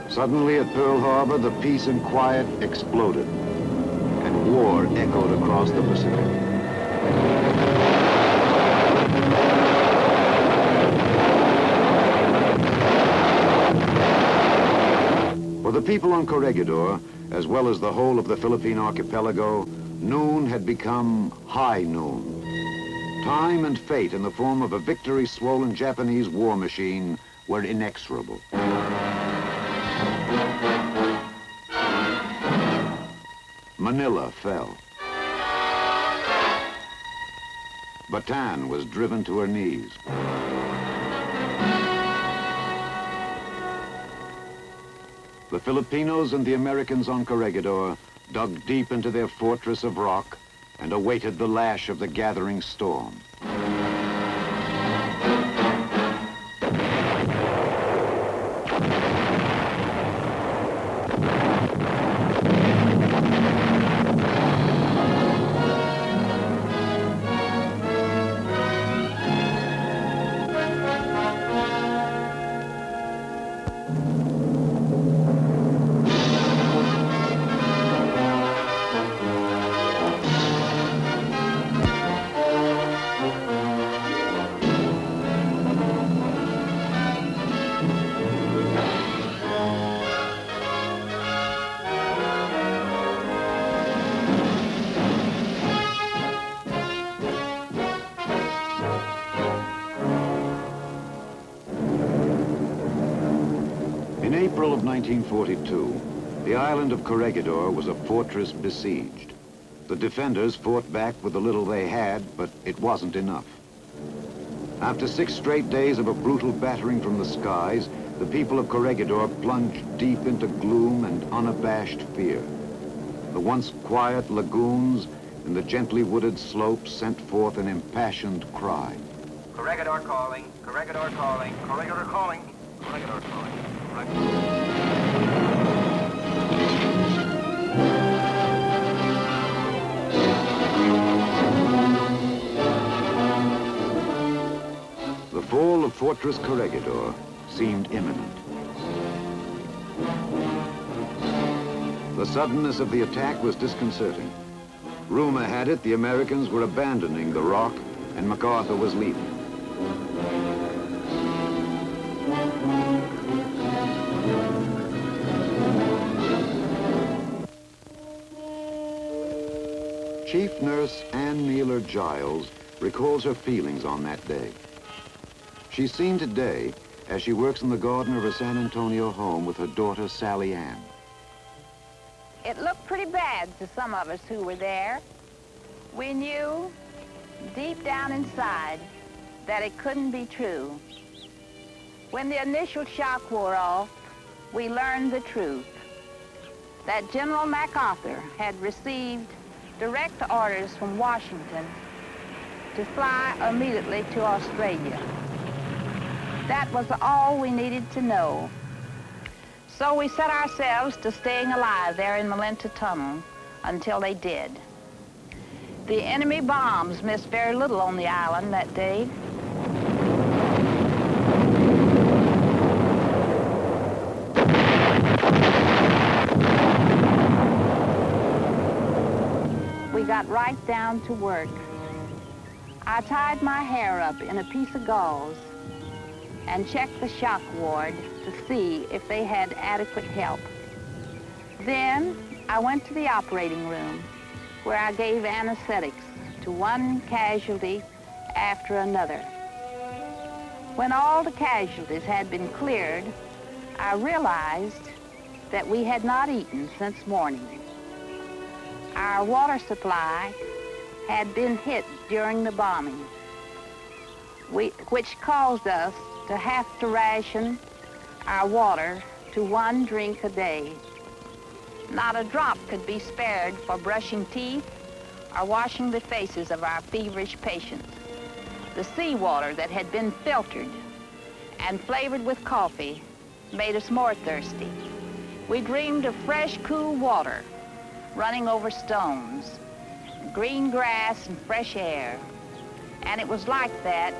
[SPEAKER 5] Suddenly at Pearl Harbor, the peace and quiet exploded, and war echoed across the Pacific. For the people on Corregidor, as well as the whole of the Philippine archipelago, noon had become high noon. Time and fate, in the form of a victory-swollen Japanese war machine, were inexorable. Manila fell. Bataan was driven to her knees. The Filipinos and the Americans on Corregidor dug deep into their fortress of rock and awaited the lash of the gathering storm. In April of 1942, the island of Corregidor was a fortress besieged. The defenders fought back with the little they had, but it wasn't enough. After 6 straight days of a brutal battering from the skies, the people of Corregidor plunged deep into gloom and unabashed fear. The once quiet lagoons and the gently wooded slopes sent forth an impassioned cry.
[SPEAKER 3] Corregidor calling, Corregidor calling, Corregidor calling, Corregidor calling.
[SPEAKER 5] The fall of Fortress Corregidor seemed imminent. The suddenness of the attack was disconcerting. Rumor had it the Americans were abandoning the rock and MacArthur was leaving. Chief Nurse Ann Mueller Giles recalls her feelings on that day. She's seen today as she works in the garden of her San Antonio home with her daughter, Sally Ann.
[SPEAKER 6] It looked pretty bad to some of us who were there. We knew deep down inside that it couldn't be true. When the initial shock wore off, we learned the truth, that General MacArthur had received direct orders from Washington to fly immediately to Australia. That was all we needed to know. So we set ourselves to staying alive there in Malenta Tunnel until they did. The enemy bombs missed very little on the island that day. We got right down to work. I tied my hair up in a piece of gauze and checked the shock ward to see if they had adequate help. Then I went to the operating room where I gave anesthetics to one casualty after another. When all the casualties had been cleared, I realized that we had not eaten since morning. Our water supply had been hit during the bombing, which caused us to have to ration our water to 1 drink a day. Not a drop could be spared for brushing teeth or washing the faces of our feverish patients. The seawater that had been filtered and flavored with coffee made us more thirsty. We dreamed of fresh, cool water running over stones, green grass and fresh air. And it was like that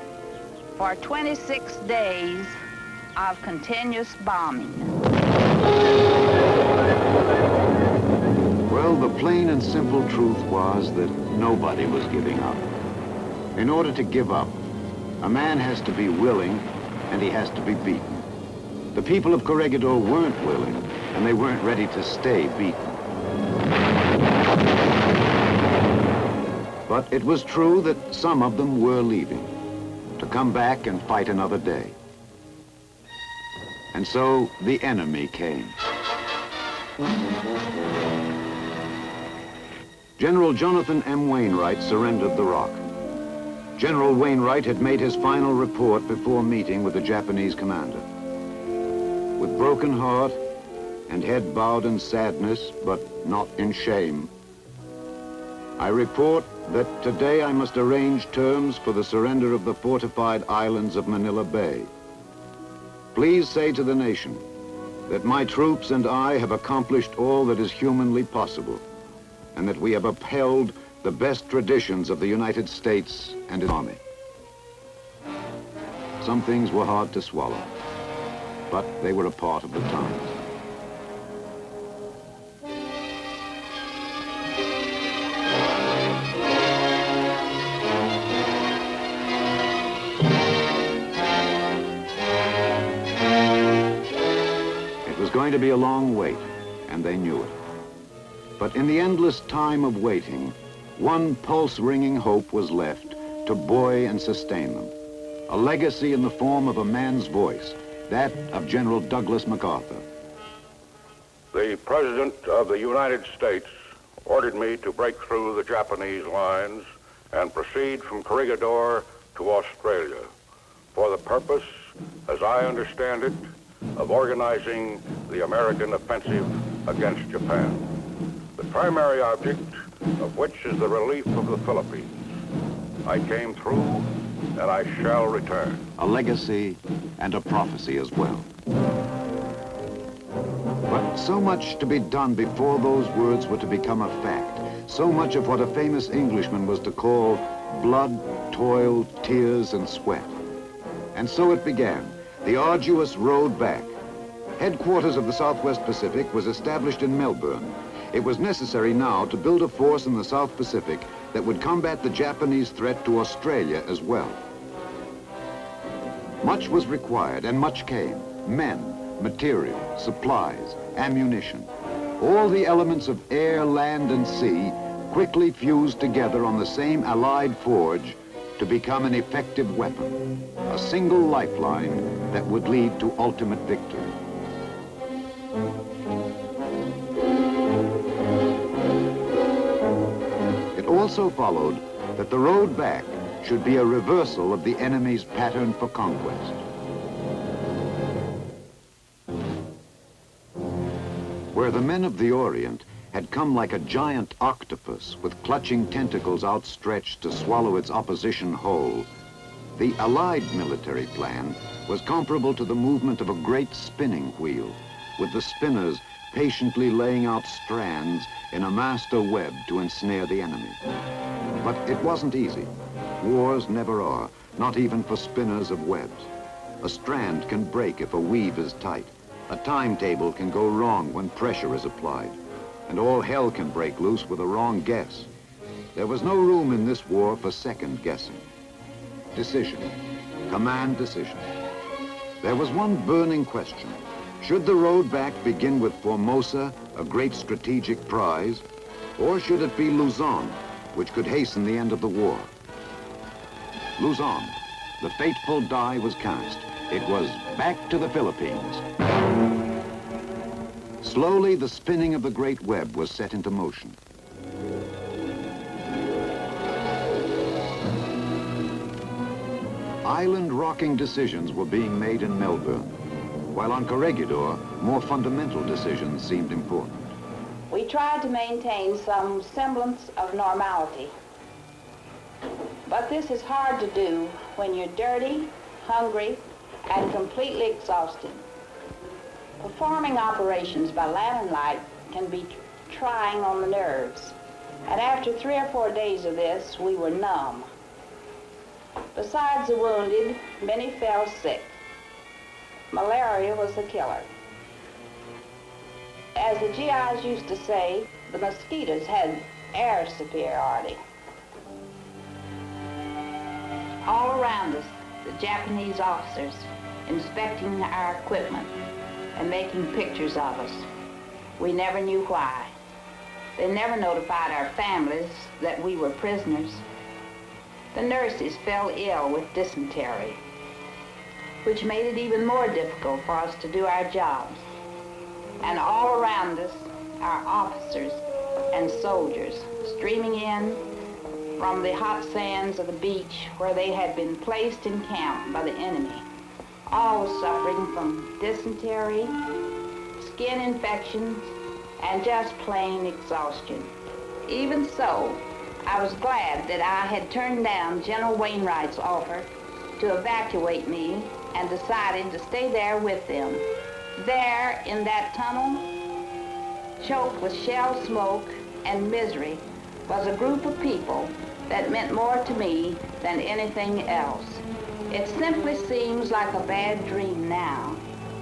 [SPEAKER 6] for 26 days of continuous bombing.
[SPEAKER 5] Well, the plain and simple truth was that nobody was giving up. In order to give up, a man has to be willing and he has to be beaten. The people of Corregidor weren't willing and they weren't ready to stay beaten. But it was true that some of them were leaving to come back and fight another day. And so the enemy came. General Jonathan M. Wainwright surrendered the rock. General Wainwright had made his final report before meeting with the Japanese commander. With broken heart and head bowed in sadness, but not in shame, I report that today I must arrange terms for the surrender of the fortified islands of Manila Bay. Please say to the nation that my troops and I have accomplished all that is humanly possible, and that we have upheld the best traditions of the United States and its Army. Some things were hard to swallow, but they were a part of the times. It was going to be a long wait, and they knew it. But in the endless time of waiting, one pulse-ringing hope was left to buoy and sustain them. A legacy in the form of a man's voice, that of General Douglas MacArthur.
[SPEAKER 7] The President of the United States ordered me to break through the Japanese lines and proceed from Corregidor to Australia. purpose, as I understand it, of organizing the American offensive against Japan. The primary object of which is the relief of the Philippines. I came through, and I shall return.
[SPEAKER 5] A legacy and a prophecy as well. But so much to be done before those words were to become a fact. So much of what a famous Englishman was to call blood, toil, tears, and sweat. And so it began, the arduous road back. Headquarters of the Southwest Pacific was established in Melbourne. It was necessary now to build a force in the South Pacific that would combat the Japanese threat to Australia as well. Much was required, and much came. Men, material, supplies, ammunition. All the elements of air, land, and sea quickly fused together on the same allied forge to become an effective weapon, a single lifeline that would lead to ultimate victory. It also followed that the road back should be a reversal of the enemy's pattern for conquest. Where the men of the Orient had come like a giant octopus with clutching tentacles outstretched to swallow its opposition whole, the Allied military plan was comparable to the movement of a great spinning wheel, with the spinners patiently laying out strands in a master web to ensnare the enemy. But it wasn't easy. Wars never are, not even for spinners of webs. A strand can break if a weave is tight. A timetable can go wrong when pressure is applied. And all hell can break loose with a wrong guess. There was no room in this war for second guessing. Decision, command decision. There was one burning question. Should the road back begin with Formosa, a great strategic prize, or should it be Luzon, which could hasten the end of the war? Luzon, the fateful die was cast. It was back to the Philippines. Slowly, the spinning of the great web was set into motion. Island-rocking decisions were being made in Melbourne, while on Corregidor, more fundamental decisions seemed important.
[SPEAKER 6] We tried to maintain some semblance of normality. But this is hard to do when you're dirty, hungry, and completely exhausted. Performing operations by lantern-light can be trying on the nerves. And after 3 or 4 days of this, we were numb. Besides the wounded, many fell sick. Malaria was the killer. As the GIs used to say, the mosquitoes had air superiority. All around us, the Japanese officers inspecting our equipment and making pictures of us. We never knew why. They never notified our families that we were prisoners. The nurses fell ill with dysentery, which made it even more difficult for us to do our jobs. And all around us, our officers and soldiers streaming in from the hot sands of the beach where they had been placed in camp by the enemy, all suffering from dysentery, skin infections, and just plain exhaustion. Even so, I was glad that I had turned down General Wainwright's offer to evacuate me and decided to stay there with them. There, in that tunnel, choked with shell smoke and misery, was a group of people that meant more to me than anything else. It simply seems like a bad dream now,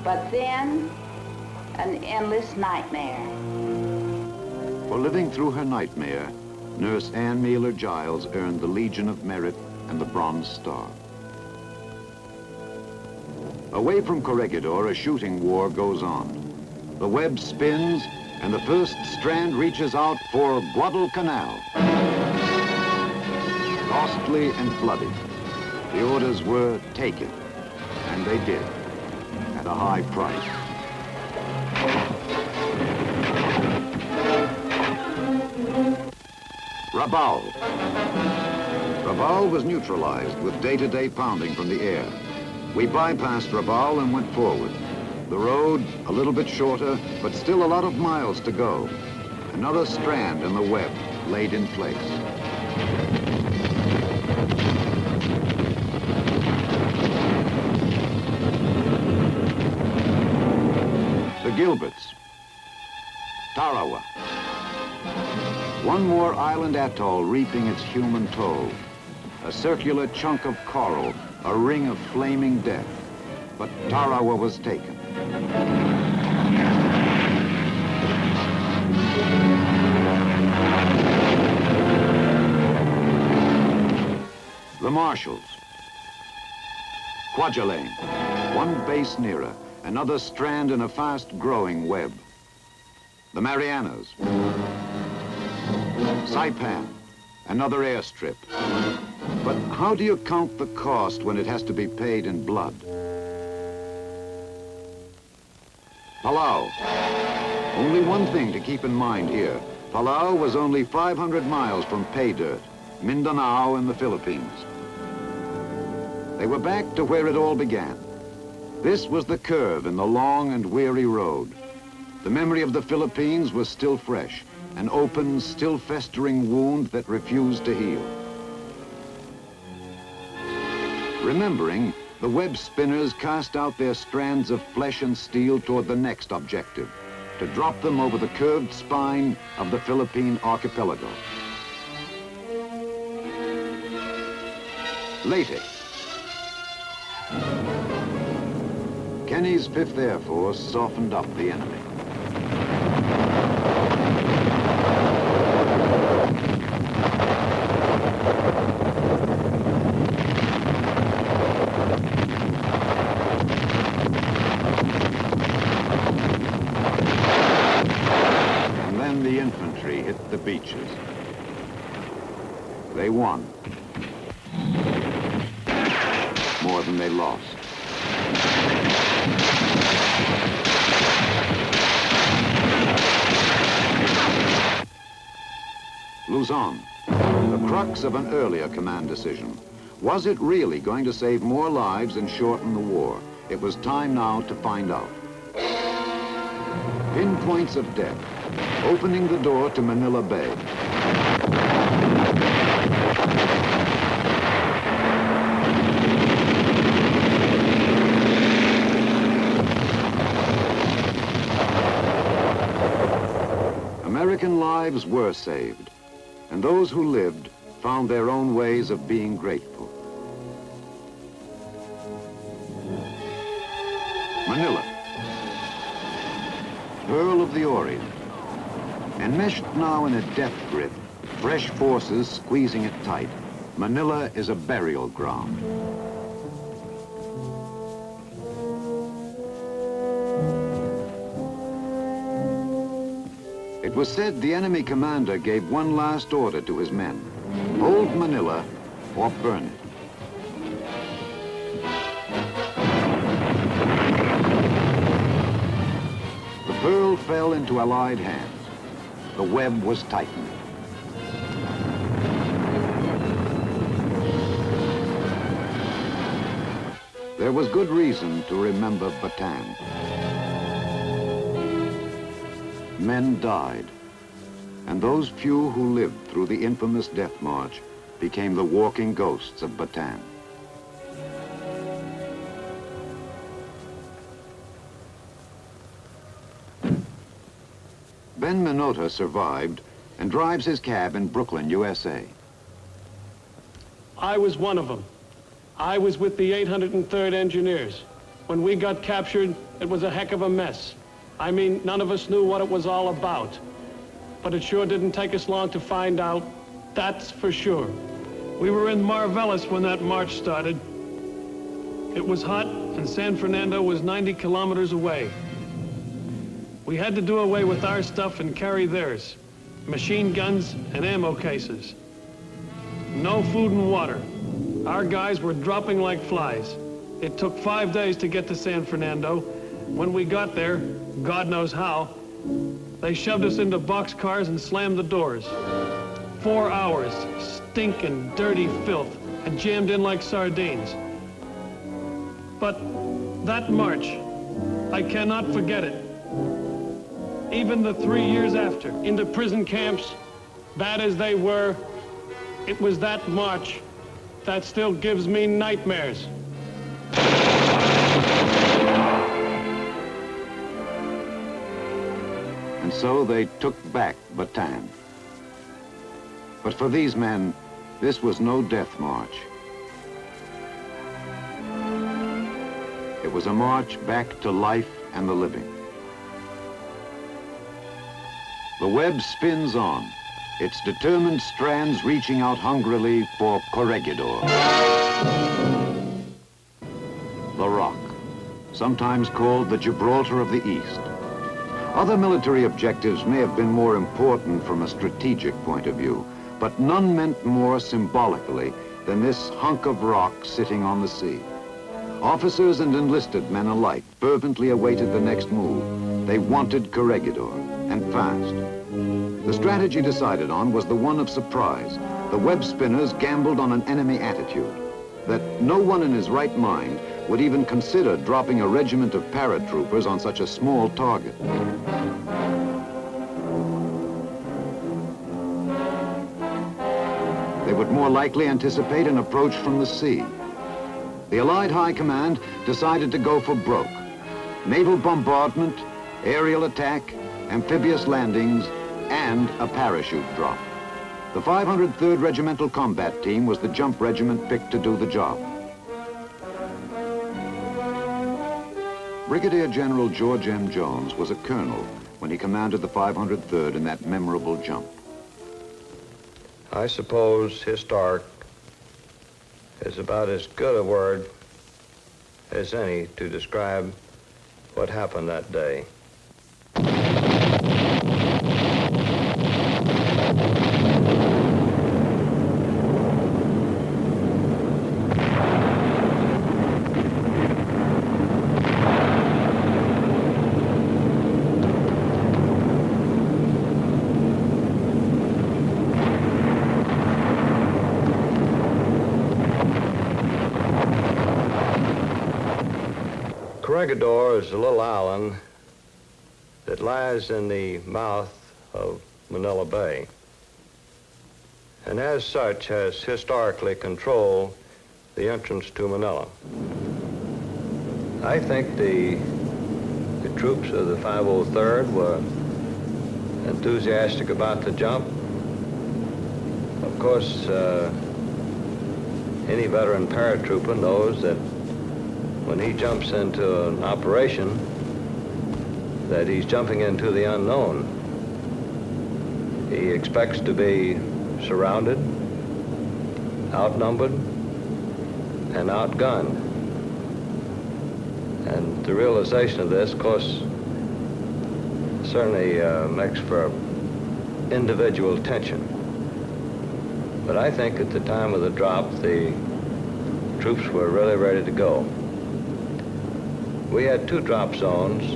[SPEAKER 6] but then, an endless nightmare.
[SPEAKER 5] For living through her nightmare, Nurse Ann Mueller-Giles earned the Legion of Merit and the Bronze Star. Away from Corregidor, a shooting war goes on. The web spins, and the first strand reaches out for Guadalcanal. Costly and bloody. The orders were, take it. And they did, at a high price. Rabaul. Rabaul was neutralized with day-to-day pounding from the air. We bypassed Rabaul and went forward. The road, a little bit shorter, but still a lot of miles to go. Another strand in the web laid in place. The Gilberts. Tarawa. One more island atoll reaping its human toll. A circular chunk of coral, a ring of flaming death. But Tarawa was taken. The Marshalls. Kwajalein. One base nearer, another strand in a fast-growing web. The Marianas. Saipan, another airstrip. But how do you count the cost when it has to be paid in blood? Palau. Only one thing to keep in mind here. Palau was only 500 miles from pay dirt, Mindanao in the Philippines. They were back to where it all began. This was the curve in the long and weary road. The memory of the Philippines was still fresh, an open, still festering wound that refused to heal. Remembering, the web spinners cast out their strands of flesh and steel toward the next objective, to drop them over the curved spine of the Philippine archipelago. Leyte. Kenny's 5th Air Force softened up the enemy. And then the infantry hit the beaches. They won. More than they lost. Luzon, the crux of an earlier command decision. Was it really going to save more lives and shorten the war? It was time now to find out. Pinpoints of death, opening the door to Manila Bay. American lives were saved, and those who lived found their own ways of being grateful. Manila, Pearl of the Orient, enmeshed now in a death grip, fresh forces squeezing it tight. Manila is a burial ground. It was said the enemy commander gave one last order to his men: hold Manila or burn it. The Pearl fell into Allied hands. The web was tightened. There was good reason to remember Bataan. Men died, and those few who lived through the infamous death march became the walking ghosts of Bataan. Ben Minota survived and drives his cab in Brooklyn, USA.
[SPEAKER 8] I was one of them. I was with the 803rd Engineers. When we got captured, it was a heck of a mess. I mean, none of us knew what it was all about. But it sure didn't take us long to find out, that's for sure. We were in Marvelous when that march started. It was hot, and San Fernando was 90 kilometers away. We had to do away with our stuff and carry theirs. Machine guns and ammo cases. No food and water. Our guys were dropping like flies. It took 5 days to get to San Fernando. When we got there, God knows how, they shoved us into boxcars and slammed the doors. 4 hours, stinking, dirty filth, and jammed in like sardines. But that march, I cannot forget it. Even the 3 years after, into prison camps, bad as they were, it was that march that still gives me nightmares.
[SPEAKER 5] And so they took back Bataan. But for these men, this was no death march. It was a march back to life and the living. The web spins on, its determined strands reaching out hungrily for Corregidor. The Rock, sometimes called the Gibraltar of the East. Other military objectives may have been more important from a strategic point of view, but none meant more symbolically than this hunk of rock sitting on the sea. Officers and enlisted men alike fervently awaited the next move. They wanted Corregidor, and fast. The strategy decided on was the one of surprise. The web spinners gambled on an enemy attitude, that no one in his right mind would even consider dropping a regiment of paratroopers on such a small target. They would more likely anticipate an approach from the sea. The Allied High Command decided to go for broke. Naval bombardment, aerial attack, amphibious landings, and a parachute drop. The 503rd Regimental Combat Team was the jump regiment picked to do the job. Brigadier General George M. Jones was a colonel when he commanded the 503rd in that memorable jump.
[SPEAKER 9] I suppose historic is about as good a word as any to describe what happened that day. Corregidor is a little island that lies in the mouth of Manila Bay, and as such has historically controlled the entrance to Manila. I think the troops of the 503rd were enthusiastic about the jump. Of course, any veteran paratrooper knows that when he jumps into an operation, that he's jumping into the unknown. He expects to be surrounded, outnumbered, and outgunned. And the realization of this, of course, certainly makes for individual tension. But I think at the time of the drop, the troops were really ready to go. We had 2 drop zones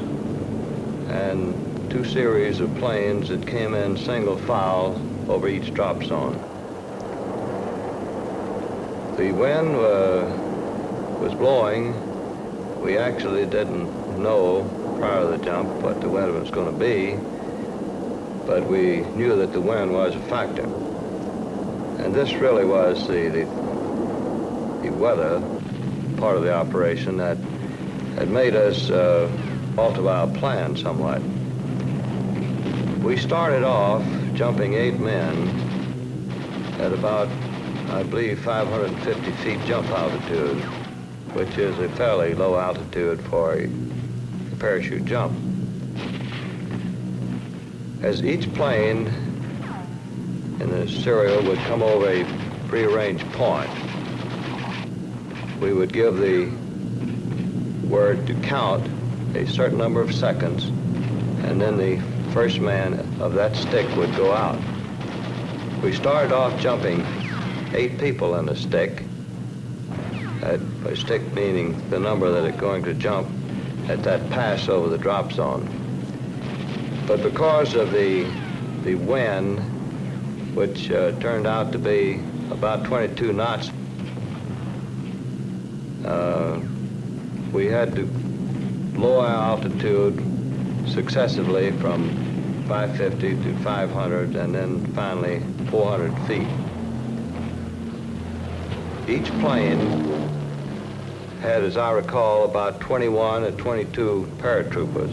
[SPEAKER 9] and 2 series of planes that came in single file over each drop zone. The wind was blowing. We actually didn't know prior to the jump what the wind was going to be, but we knew that the wind was a factor. And this really was the weather part of the operation that had made us alter our plan somewhat. We started off jumping 8 men at about, I believe, 550 feet jump altitude, which is a fairly low altitude for a parachute jump. As each plane in the serial would come over a prearranged point, we would give the word to count a certain number of seconds, and then the first man of that stick would go out. We started off jumping 8 people in a stick, a stick meaning the number that it's going to jump at that pass over the drop zone. But because of the wind, which turned out to be about 22 knots, we had to lower our altitude successively from 550 to 500 and then finally 400 feet. Each plane had, as I recall, about 21 or 22 paratroopers.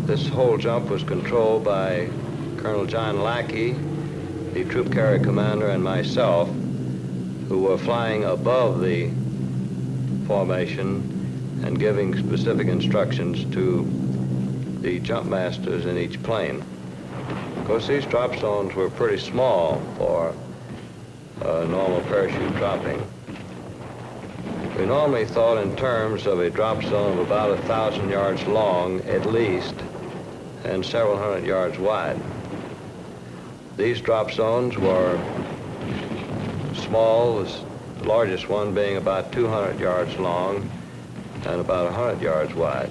[SPEAKER 9] This whole jump was controlled by Colonel John Lackey, the troop carrier commander, and myself, who were flying above the formation and giving specific instructions to the jump masters in each plane. Of course, these drop zones were pretty small for normal parachute dropping. We normally thought in terms of a drop zone of about 1,000 yards long at least and several hundred yards wide. These drop zones were small, the largest one being about 200 yards long and about 100 yards wide.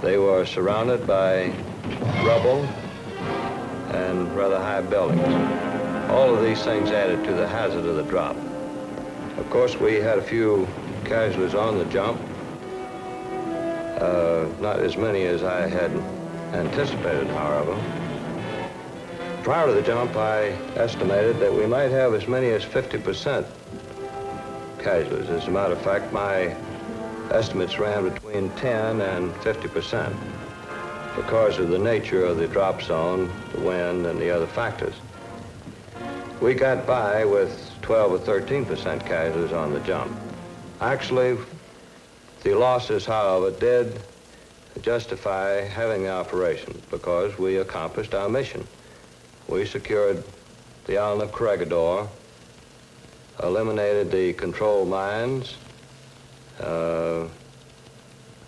[SPEAKER 9] They were surrounded by rubble and rather high buildings. All of these things added to the hazard of the drop. Of course, we had a few casualties on the jump, not as many as I had anticipated, however. Prior to the jump, I estimated that we might have as many as 50% casualties. As a matter of fact, my estimates ran between 10 and 50% because of the nature of the drop zone, the wind, and the other factors. We got by with 12 or 13% casualties on the jump. Actually, the losses, however, did justify having the operation because we accomplished our mission. We secured the island of Corregidor, eliminated the control mines,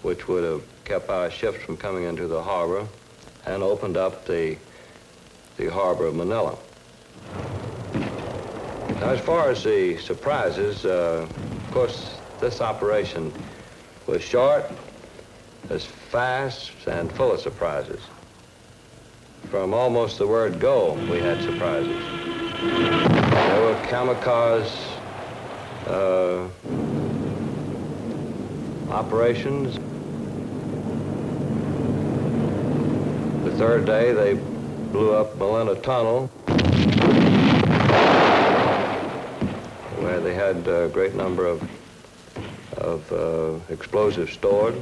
[SPEAKER 9] which would have kept our ships from coming into the harbor, and opened up the harbor of Manila. Now, as far as the surprises, of course, this operation was short, was fast, and full of surprises. From almost the word go, we had surprises. There were kamikaze operations. The third day, they blew up Manila Tunnel, where they had a great number of explosives stored.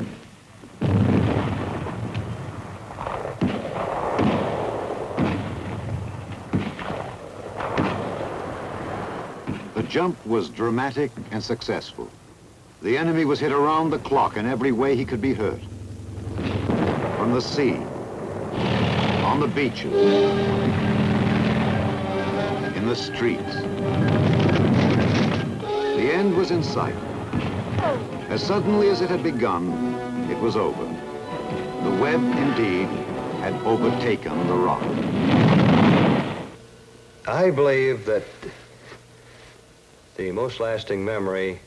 [SPEAKER 5] The jump was dramatic and successful. The enemy was hit around the clock in every way he could be hurt. From the sea, on the beaches, in the streets. The end was in sight. As suddenly as it had begun, it was over. The web, indeed, had overtaken the rock.
[SPEAKER 9] I believe that the most lasting memory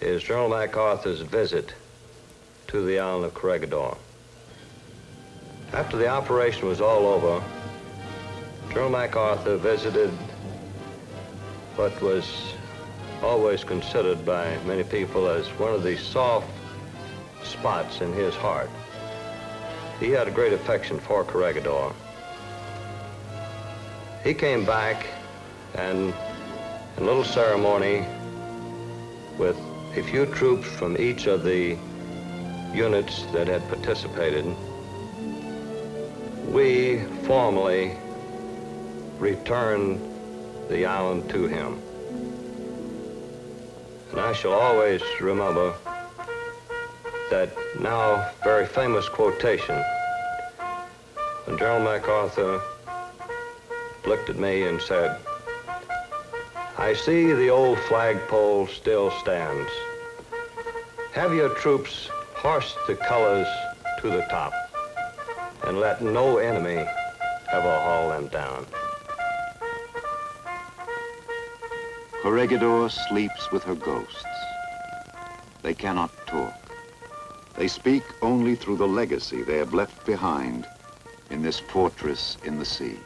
[SPEAKER 9] is General MacArthur's visit to the island of Corregidor. After the operation was all over, General MacArthur visited what was always considered by many people as one of the soft spots in his heart. He had a great affection for Corregidor. He came back and in a little ceremony with a few troops from each of the units that had participated, we formally returned the island to him. And I shall always remember that now very famous quotation when General MacArthur looked at me and said, "I see the old flagpole still stands. Have your troops hoist the colors to the top and let no enemy ever haul them down."
[SPEAKER 5] Corregidor sleeps with her ghosts. They cannot talk. They speak only through the legacy they have left behind in this fortress in the sea.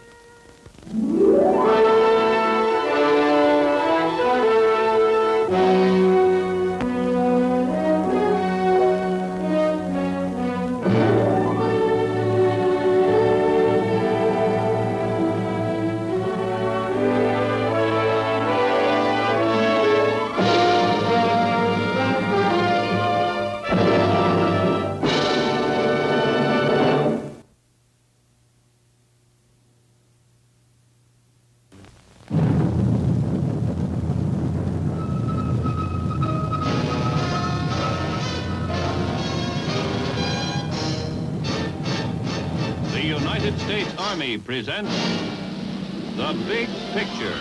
[SPEAKER 10] States Army presents The Big Picture,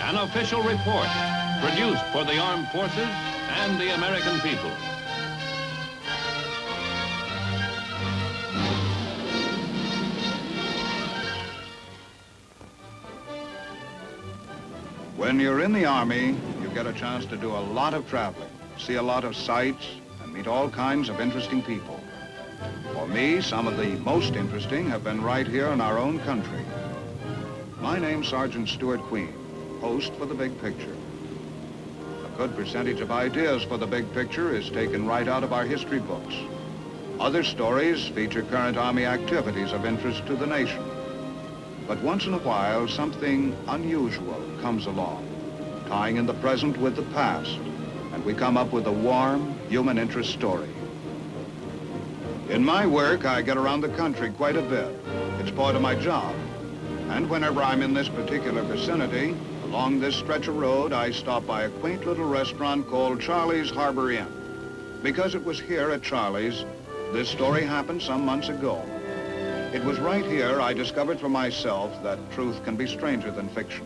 [SPEAKER 10] an official report produced for the armed forces and the American people.
[SPEAKER 11] When you're in the Army, you get a chance to do a lot of traveling, see a lot of sights, and meet all kinds of interesting people. For me, some of the most interesting have been right here in our own country. My name's Sergeant Stuart Queen, host for The Big Picture. A good percentage of ideas for The Big Picture is taken right out of our history books. Other stories feature current Army activities of interest to the nation. But once in a while, something unusual comes along, tying in the present with the past, and we come up with a warm, human interest story. In my work, I get around the country quite a bit. It's part of my job. And whenever I'm in this particular vicinity, along this stretch of road, I stop by a quaint little restaurant called Charlie's Harbor Inn. Because it was here at Charlie's, this story happened some months ago. It was right here I discovered for myself that truth can be stranger than fiction.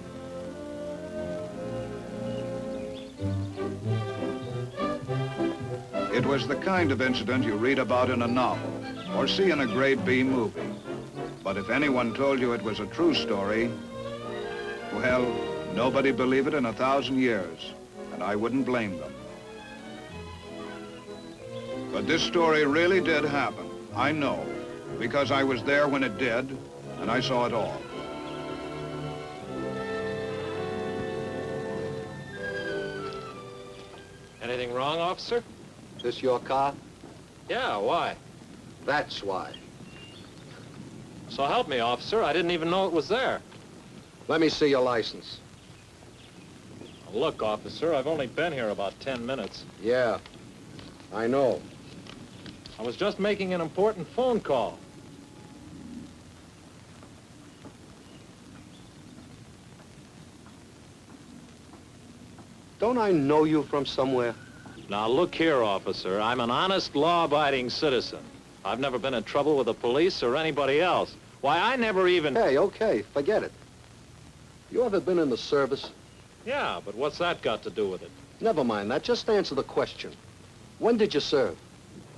[SPEAKER 11] It was the kind of incident you read about in a novel or see in a grade B movie. But if anyone told you it was a true story, well, nobody'd believe it in 1,000 years, and I wouldn't blame them. But this story really did happen, I know, because I was there when it did, and I saw it all.
[SPEAKER 12] Anything wrong, officer?
[SPEAKER 13] This your car?
[SPEAKER 12] Yeah, why?
[SPEAKER 13] That's why.
[SPEAKER 12] So help me, officer. I didn't even know it was there.
[SPEAKER 13] Let me see your license.
[SPEAKER 12] Look, officer, I've only been here about 10 minutes.
[SPEAKER 13] Yeah, I know.
[SPEAKER 12] I was just making an important phone call.
[SPEAKER 13] Don't I know you from somewhere?
[SPEAKER 12] Now, look here, officer. I'm an honest, law-abiding citizen. I've never been in trouble with the police or anybody else. Why, I never even...
[SPEAKER 13] Hey, okay, forget it. You ever been in the service?
[SPEAKER 12] Yeah, but what's that got to do with it?
[SPEAKER 13] Never mind that. Just answer the question. When did you serve?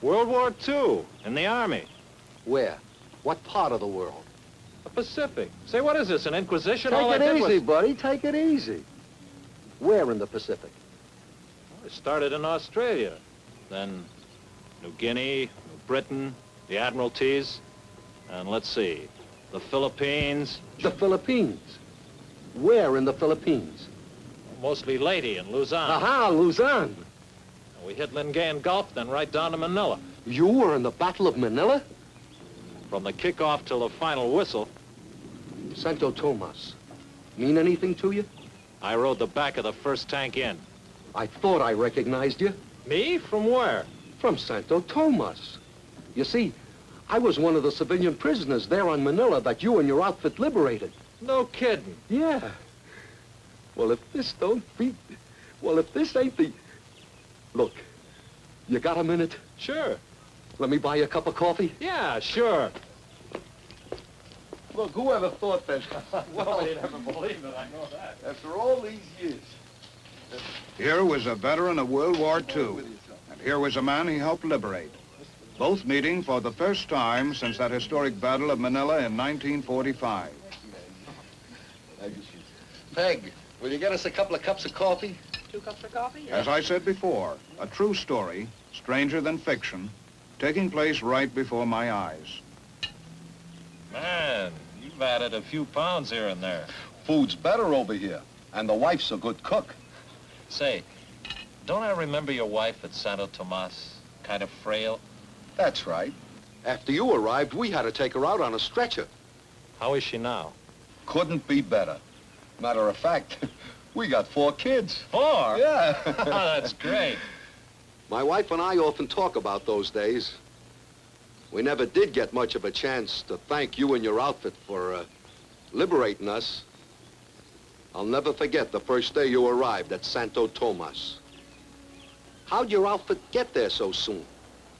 [SPEAKER 12] World War II, in the Army.
[SPEAKER 13] Where? What part of the world?
[SPEAKER 12] The Pacific. Say, what is this, an Inquisition?
[SPEAKER 13] Take it easy, buddy. Take it easy. Where in the Pacific?
[SPEAKER 12] I started in Australia, then New Guinea, New Britain, the Admiralties, and let's see, the Philippines.
[SPEAKER 13] The Philippines? Where in the Philippines?
[SPEAKER 12] Mostly Leyte and Luzon.
[SPEAKER 13] Aha, Luzon.
[SPEAKER 12] We hit Lingayen Gulf, then right down to Manila.
[SPEAKER 13] You were in the Battle of Manila?
[SPEAKER 12] From the kickoff till the final whistle.
[SPEAKER 13] Santo Tomas. Mean anything to you?
[SPEAKER 12] I rode the back of the first tank in.
[SPEAKER 13] I thought I recognized you.
[SPEAKER 12] Me? From where?
[SPEAKER 13] From Santo Tomas. You see, I was one of the civilian prisoners there on Manila that you and your outfit liberated.
[SPEAKER 12] No kidding.
[SPEAKER 13] Yeah. Well, if this don't beat... Well, if this ain't the... Look, you got a minute?
[SPEAKER 12] Sure.
[SPEAKER 13] Let me buy you a cup of coffee?
[SPEAKER 12] Yeah, sure.
[SPEAKER 13] Look, whoever thought that...
[SPEAKER 12] Nobody ever believed it, I know that.
[SPEAKER 13] After all these years...
[SPEAKER 11] Here was a veteran of World War II, and here was a man he helped liberate. Both meeting for the first time since that historic Battle of Manila in 1945.
[SPEAKER 13] Peg, will you get us a couple of cups of coffee?
[SPEAKER 6] 2 cups of coffee?
[SPEAKER 11] As I said before, a true story, stranger than fiction, taking place right before my eyes.
[SPEAKER 12] Man, you've added a few pounds here and there.
[SPEAKER 14] Food's better over here, and the wife's a good cook.
[SPEAKER 12] Say, don't I remember your wife at Santo Tomas? Kind of frail?
[SPEAKER 14] That's right. After you arrived, we had to take her out on a stretcher.
[SPEAKER 12] How is she now?
[SPEAKER 14] Couldn't be better. Matter of fact, we got 4 kids.
[SPEAKER 12] 4?
[SPEAKER 14] Yeah.
[SPEAKER 12] That's great.
[SPEAKER 13] My wife and I often talk about those days. We never did get much of a chance to thank you and your outfit for liberating us. I'll never forget the first day you arrived at Santo Tomas. How'd your outfit get there so soon?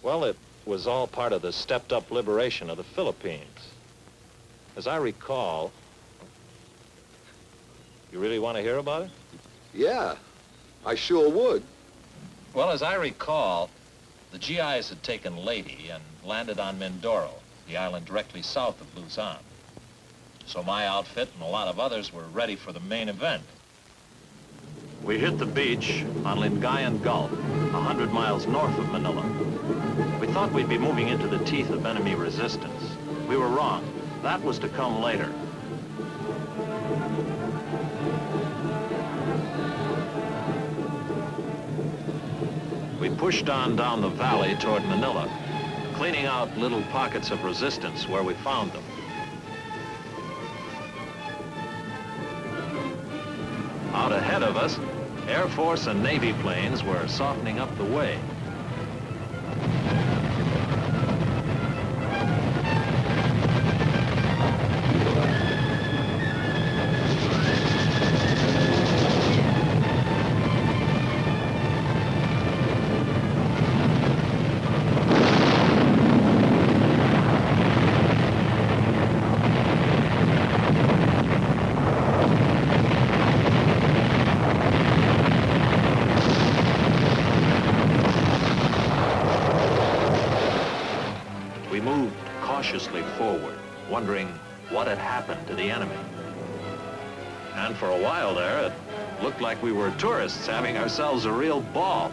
[SPEAKER 12] Well, it was all part of the stepped-up liberation of the Philippines. As I recall... You really want to hear about it?
[SPEAKER 13] Yeah, I sure would.
[SPEAKER 12] Well, as I recall, the GIs had taken Leyte and landed on Mindoro, the island directly south of Luzon. So my outfit and a lot of others were ready for the main event. We hit the beach on Lingayen Gulf, 100 miles north of Manila. We thought we'd be moving into the teeth of enemy resistance. We were wrong. That was to come later. We pushed on down the valley toward Manila, cleaning out little pockets of resistance where we found them. Out ahead of us, Air Force and Navy planes were softening up the way. Forward, wondering what had happened to the enemy. And for a while there, it looked like we were tourists having ourselves a real ball.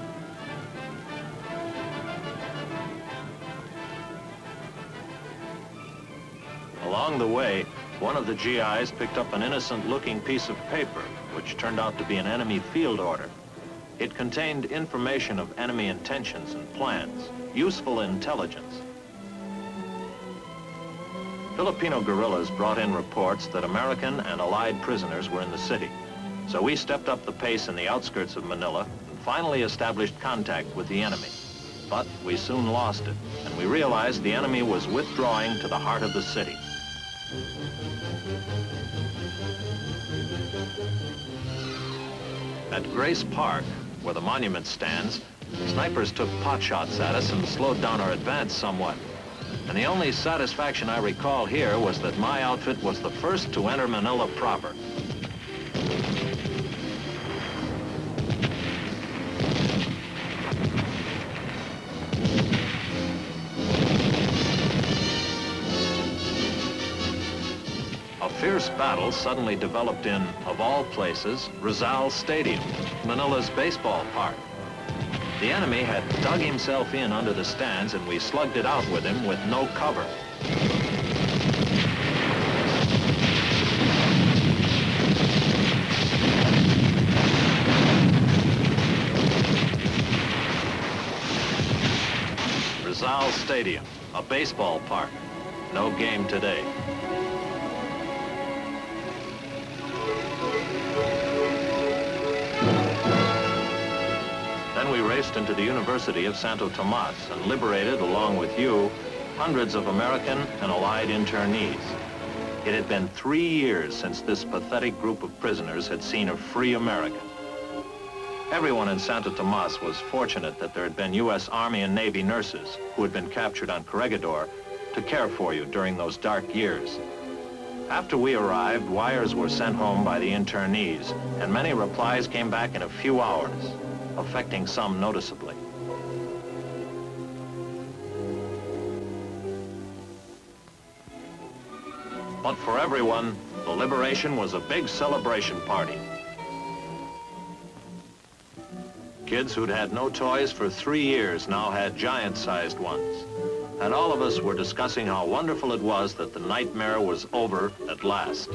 [SPEAKER 12] Along the way, one of the GIs picked up an innocent-looking piece of paper, which turned out to be an enemy field order. It contained information of enemy intentions and plans, useful intelligence. Filipino guerrillas brought in reports that American and Allied prisoners were in the city. So we stepped up the pace in the outskirts of Manila and finally established contact with the enemy. But we soon lost it, and we realized the enemy was withdrawing to the heart of the city. At Grace Park, where the monument stands, snipers took pot shots at us and slowed down our advance somewhat. And the only satisfaction I recall here was that my outfit was the first to enter Manila proper. A fierce battle suddenly developed in, of all places, Rizal Stadium, Manila's baseball park. The enemy had dug himself in under the stands, and we slugged it out with him with no cover. Rizal Stadium, a baseball park. No game today. Then we raced into the University of Santo Tomas and liberated, along with you, hundreds of American and Allied internees. It had been 3 years since this pathetic group of prisoners had seen a free America. Everyone in Santo Tomas was fortunate that there had been U.S. Army and Navy nurses who had been captured on Corregidor to care for you during those dark years. After we arrived, wires were sent home by the internees, and many replies came back in a few hours, affecting some noticeably. But for everyone, the liberation was a big celebration party. Kids who'd had no toys for 3 years now had giant-sized ones. And all of us were discussing how wonderful it was that the nightmare was over at last.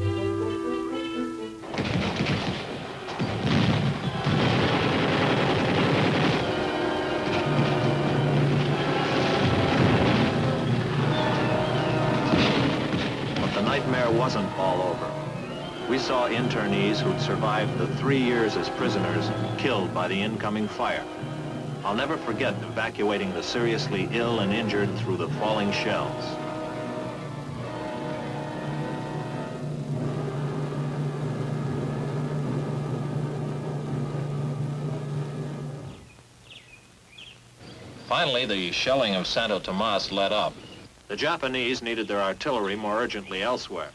[SPEAKER 12] Nightmare wasn't all over. We saw internees who'd survived the 3 years as prisoners killed by the incoming fire. I'll never forget evacuating the seriously ill and injured through the falling shells. Finally, the shelling of Santo Tomas let up. The Japanese needed their artillery more urgently elsewhere.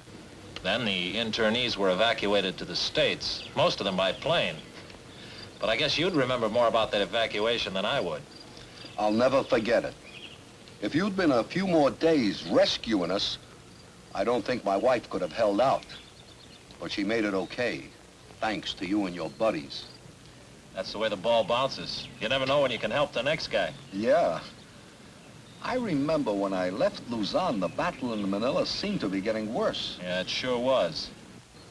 [SPEAKER 12] Then the internees were evacuated to the States, most of them by plane. But I guess you'd remember more about that evacuation than I would.
[SPEAKER 14] I'll never forget it. If you'd been a few more days rescuing us, I don't think my wife could have held out. But she made it okay, thanks to you and your buddies.
[SPEAKER 12] That's the way the ball bounces. You never know when you can help the next guy.
[SPEAKER 14] Yeah. I remember when I left Luzon, the battle in Manila seemed to be getting worse.
[SPEAKER 12] Yeah, it sure was.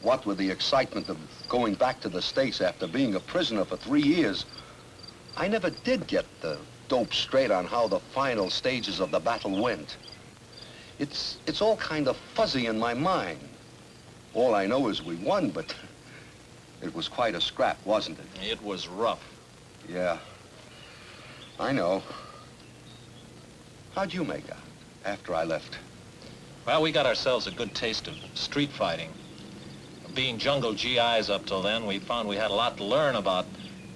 [SPEAKER 14] What with the excitement of going back to the States after being a prisoner for 3 years, I never did get the dope straight on how the final stages of the battle went. It's all kind of fuzzy in my mind. All I know is we won, but it was quite a scrap, wasn't it?
[SPEAKER 12] It was rough.
[SPEAKER 14] Yeah, I know. How'd you make out after I left?
[SPEAKER 12] Well, we got ourselves a good taste of street fighting. Being jungle GIs up till then, we found we had a lot to learn about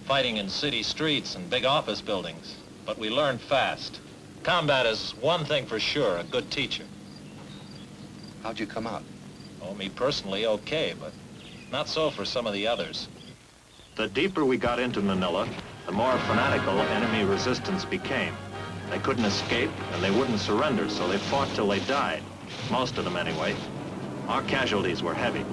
[SPEAKER 12] fighting in city streets and big office buildings. But we learned fast. Combat is one thing for sure, a good teacher.
[SPEAKER 14] How'd you come out?
[SPEAKER 12] Oh, me personally, okay, but not so for some of the others. The deeper we got into Manila, the more fanatical enemy resistance became. They couldn't escape, and they wouldn't surrender, so they fought till they died. Most of them, anyway. Our casualties were heavy.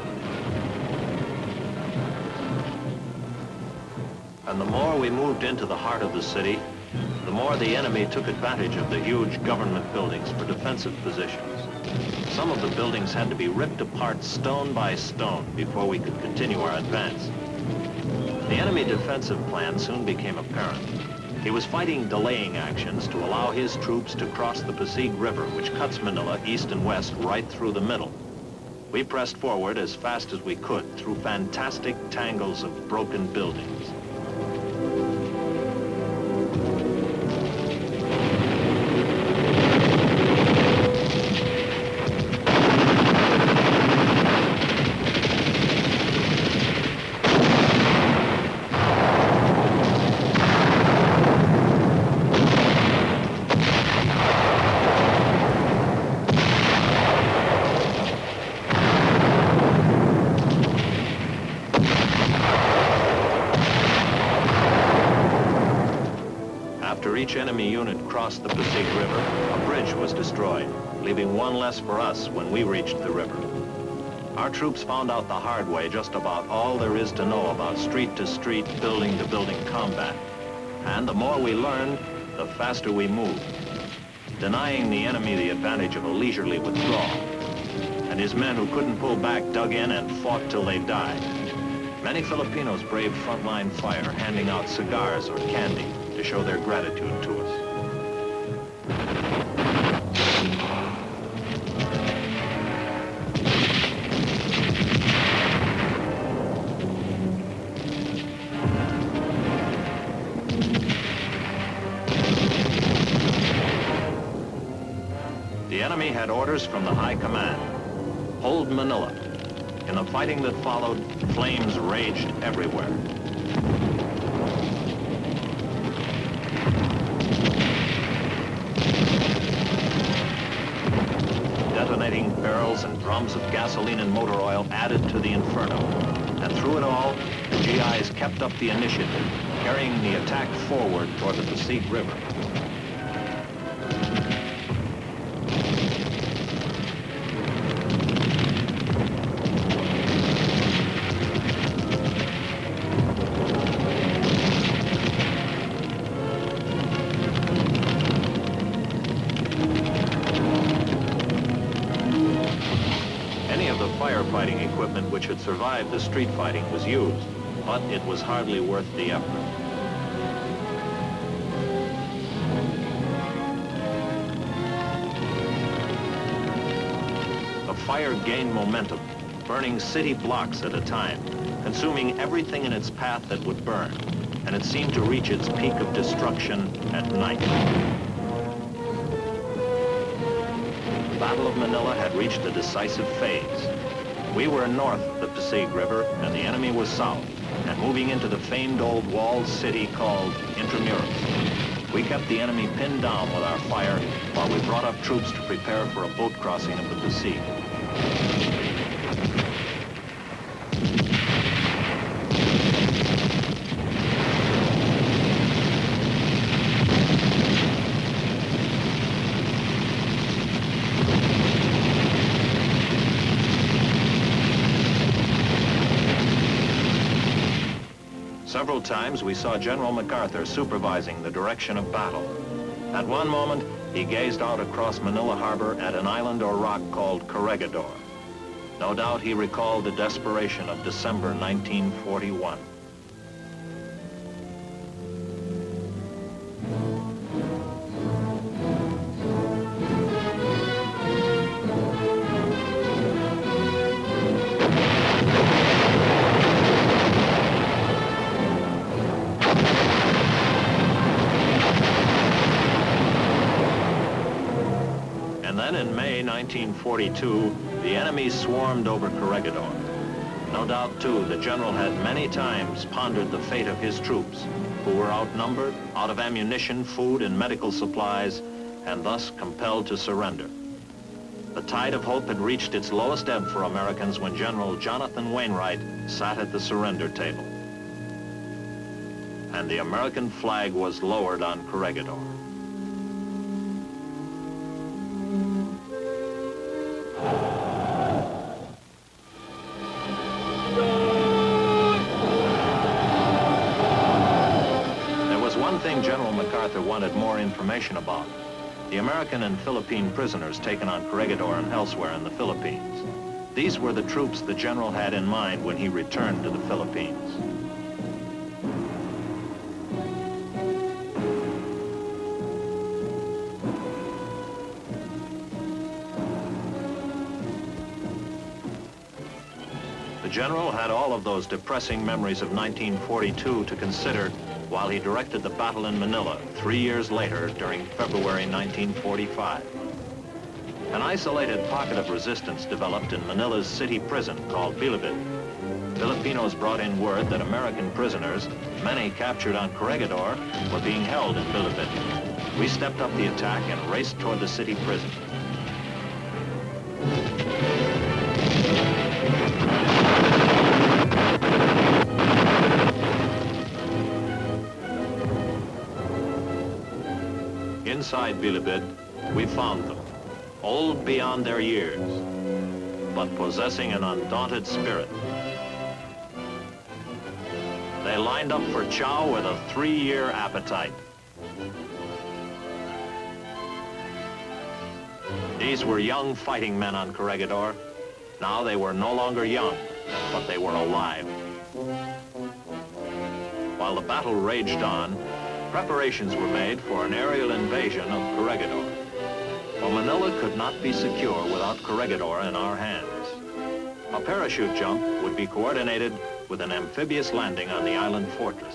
[SPEAKER 12] And the more we moved into the heart of the city, the more the enemy took advantage of the huge government buildings for defensive positions. Some of the buildings had to be ripped apart stone by stone before we could continue our advance. The enemy defensive plan soon became apparent. He was fighting delaying actions to allow his troops to cross the Pasig River, which cuts Manila east and west right through the middle. We pressed forward as fast as we could through fantastic tangles of broken buildings. Each enemy unit crossed the Pasig River, a bridge was destroyed, leaving one less for us when we reached the river. Our troops found out the hard way just about all there is to know about street-to-street, building-to-building combat. And the more we learned, the faster we moved, denying the enemy the advantage of a leisurely withdrawal. And his men who couldn't pull back dug in and fought till they died. Many Filipinos braved frontline fire, handing out cigars or candy to show their gratitude to us. The enemy had orders from the High Command. Hold Manila. In the fighting that followed, flames raged everywhere. Detonating barrels and drums of gasoline and motor oil added to the inferno. And through it all, the GIs kept up the initiative, carrying the attack forward toward the Pasig River. Firefighting equipment which had survived the street fighting was used, but it was hardly worth the effort. The fire gained momentum, burning city blocks at a time, consuming everything in its path that would burn, and it seemed to reach its peak of destruction at night. The Battle of Manila had reached a decisive phase. We were north of the Pasig River, and the enemy was south, and moving into the famed old walled city called Intramuros. We kept the enemy pinned down with our fire while we brought up troops to prepare for a boat crossing of the besieged. Several times we saw General MacArthur supervising the direction of battle. At one moment, he gazed out across Manila Harbor at an island or rock called Corregidor. No doubt he recalled the desperation of December 1941. In May 1942, the enemy swarmed over Corregidor. No doubt, too, the general had many times pondered the fate of his troops, who were outnumbered, out of ammunition, food, and medical supplies, and thus compelled to surrender. The tide of hope had reached its lowest ebb for Americans when General Jonathan Wainwright sat at the surrender table. And the American flag was lowered on Corregidor. General MacArthur wanted more information about the American and Philippine prisoners taken on Corregidor and elsewhere in the Philippines. These were the troops the general had in mind when he returned to the Philippines. The general had all of those depressing memories of 1942 to consider while he directed the battle in Manila 3 years later during February 1945. An isolated pocket of resistance developed in Manila's city prison called Bilibid. Filipinos brought in word that American prisoners, many captured on Corregidor, were being held in Bilibid. We stepped up the attack and raced toward the city prison. Inside Bilibid, we found them, old beyond their years, but possessing an undaunted spirit. They lined up for chow with a 3-year appetite. These were young fighting men on Corregidor. Now they were no longer young, but they were alive. While the battle raged on, preparations were made for an aerial invasion of Corregidor. For Manila could not be secure without Corregidor in our hands. A parachute jump would be coordinated with an amphibious landing on the island fortress.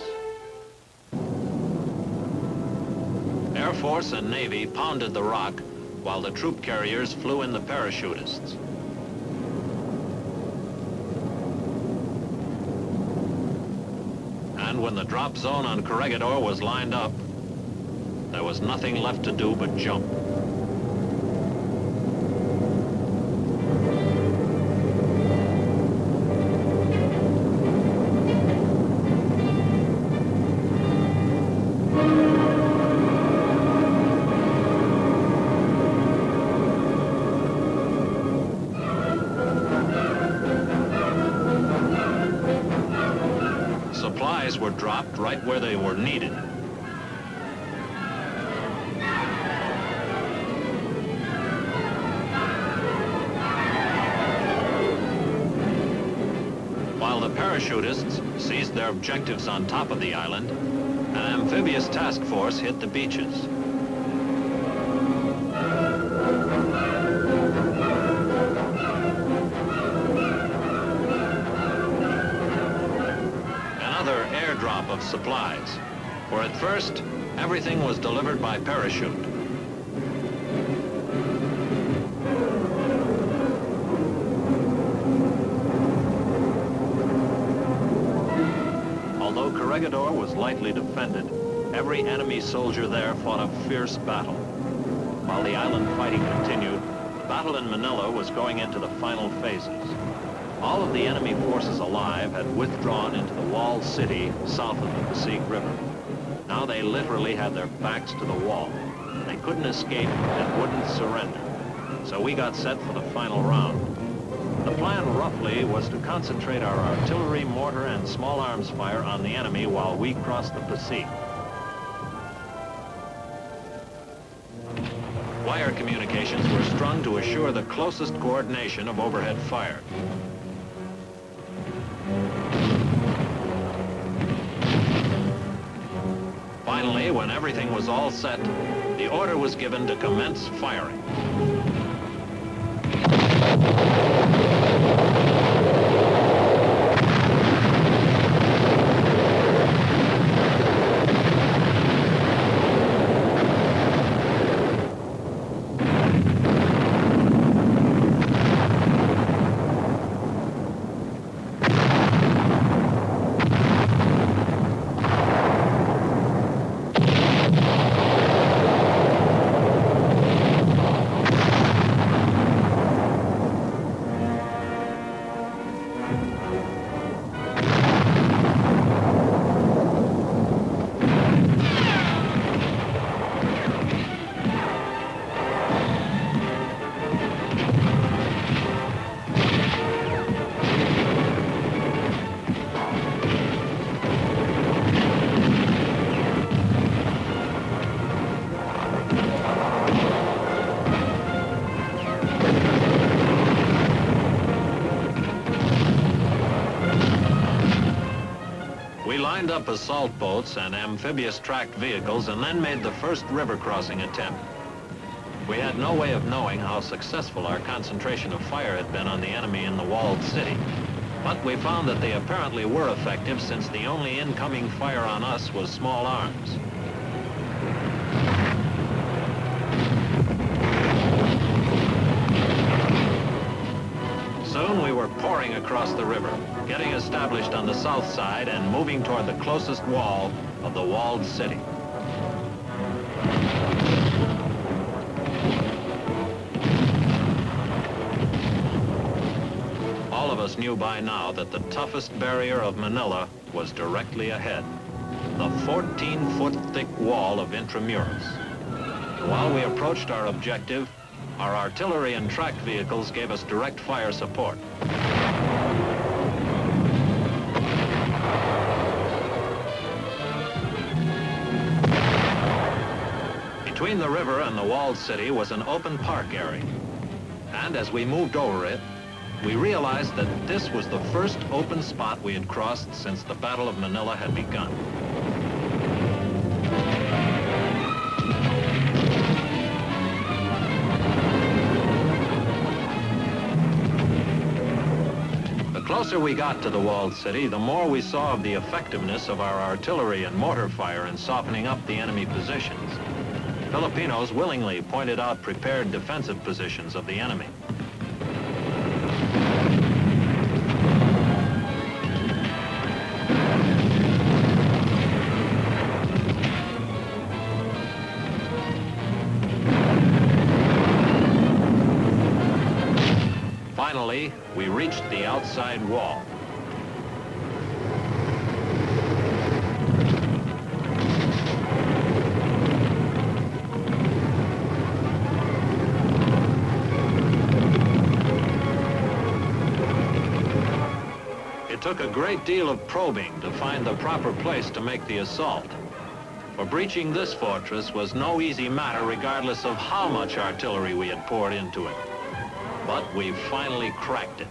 [SPEAKER 12] Air Force and Navy pounded the rock while the troop carriers flew in the parachutists. And when the drop zone on Corregidor was lined up, there was nothing left to do but jump. Supplies were dropped right where they were needed. While the parachutists seized their objectives on top of the island, an amphibious task force hit the beaches. Airdrop of supplies, for at first, everything was delivered by parachute. Although Corregidor was lightly defended, Every enemy soldier there fought a fierce battle. While the island fighting continued, the battle in Manila was going into the final phases. All of the enemy forces alive had withdrawn into the walled city south of the Pasig River. Now they literally had their backs to the wall. They couldn't escape and wouldn't surrender. So we got set for the final round. The plan roughly was to concentrate our artillery, mortar, and small arms fire on the enemy while we crossed the Pasig. Wire communications were strung to assure the closest coordination of overhead fire. Finally, when everything was all set, the order was given to commence firing. Lined up assault boats and amphibious tracked vehicles and then made the first river crossing attempt. We had no way of knowing how successful our concentration of fire had been on the enemy in the walled city. But we found that they apparently were effective since the only incoming fire on us was small arms. Soon we were pouring across the river, getting established on the south side and moving toward the closest wall of the walled city. All of us knew by now that the toughest barrier of Manila was directly ahead, the 14-foot-thick wall of Intramuros. And while we approached our objective, our artillery and tracked vehicles gave us direct fire support. Between the river and the walled city was an open park area. And as we moved over it, we realized that this was the first open spot we had crossed since the Battle of Manila had begun. The closer we got to the walled city, the more we saw of the effectiveness of our artillery and mortar fire in softening up the enemy positions. Filipinos willingly pointed out prepared defensive positions of the enemy. Finally, we reached the outside wall. It took a great deal of probing to find the proper place to make the assault. For breaching this fortress was no easy matter regardless of how much artillery we had poured into it. But we finally cracked it.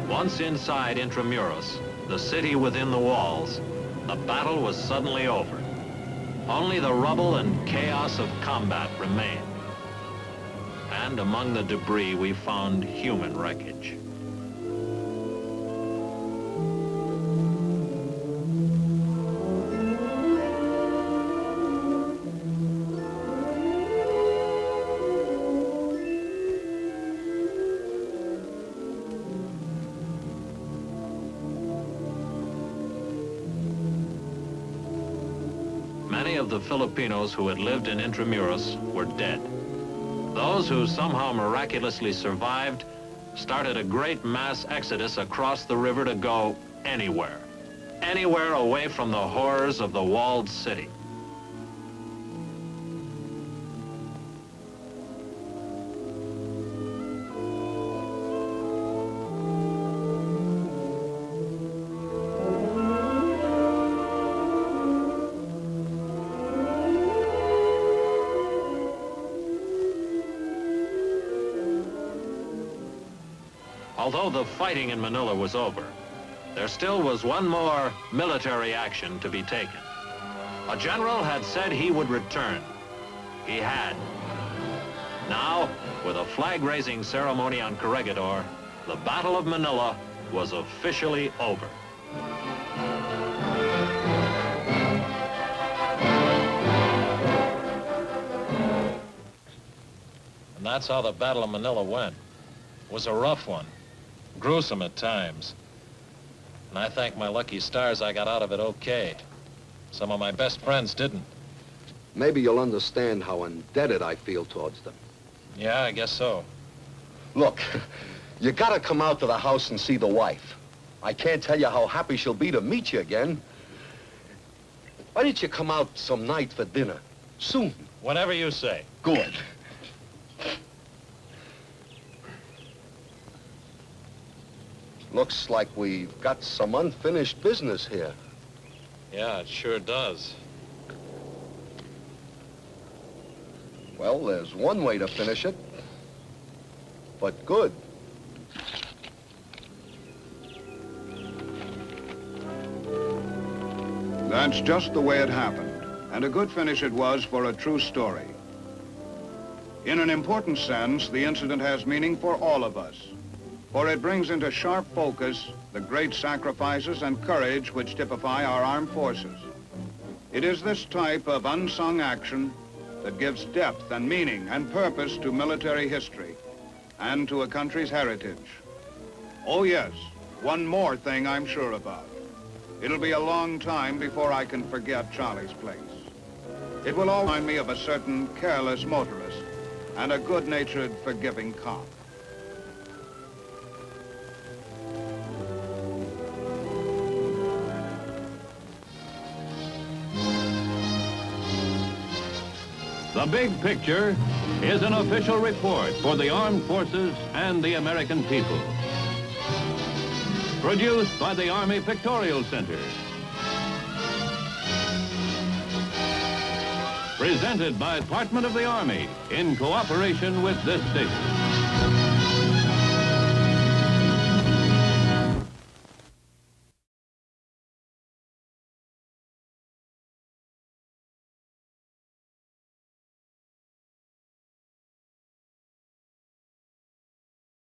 [SPEAKER 12] Once inside Intramuros, the city within the walls, the battle was suddenly over. Only the rubble and chaos of combat remained. And among the debris, we found human wreckage. Many of the Filipinos who had lived in Intramuros were dead. Those who somehow miraculously survived started a great mass exodus across the river to go anywhere. Anywhere away from the horrors of the walled city. Although the fighting in Manila was over, there still was one more military action to be taken. A general had said he would return. He had. Now, with a flag-raising ceremony on Corregidor, the Battle of Manila was officially over.
[SPEAKER 10] And that's how the Battle of Manila went. It was a rough one. Gruesome at times. And I thank my lucky stars I got out of it okay. Some of my best friends didn't.
[SPEAKER 14] Maybe you'll understand how indebted I feel towards them.
[SPEAKER 10] Yeah, I guess so.
[SPEAKER 14] Look, you gotta come out to the house and see the wife. I can't tell you how happy she'll be to meet you again. Why don't you come out some night for dinner? Soon.
[SPEAKER 10] Whenever you say.
[SPEAKER 14] Good. Looks like we've got some unfinished business here.
[SPEAKER 10] Yeah, it sure does.
[SPEAKER 14] Well, there's one way to finish it, but good.
[SPEAKER 11] That's just the way it happened, and a good finish it was for a true story. In an important sense, the incident has meaning for all of us, for it brings into sharp focus the great sacrifices and courage which typify our armed forces. It is this type of unsung action that gives depth and meaning and purpose to military history and to a country's heritage. Oh yes, one more thing I'm sure about. It'll be a long time before I can forget Charlie's place. It will all remind me of a certain careless motorist and a good-natured, forgiving cop.
[SPEAKER 10] The Big Picture is an official report for the armed forces and the American people. Produced by the Army Pictorial Center. Presented by Department of the Army in cooperation with this station.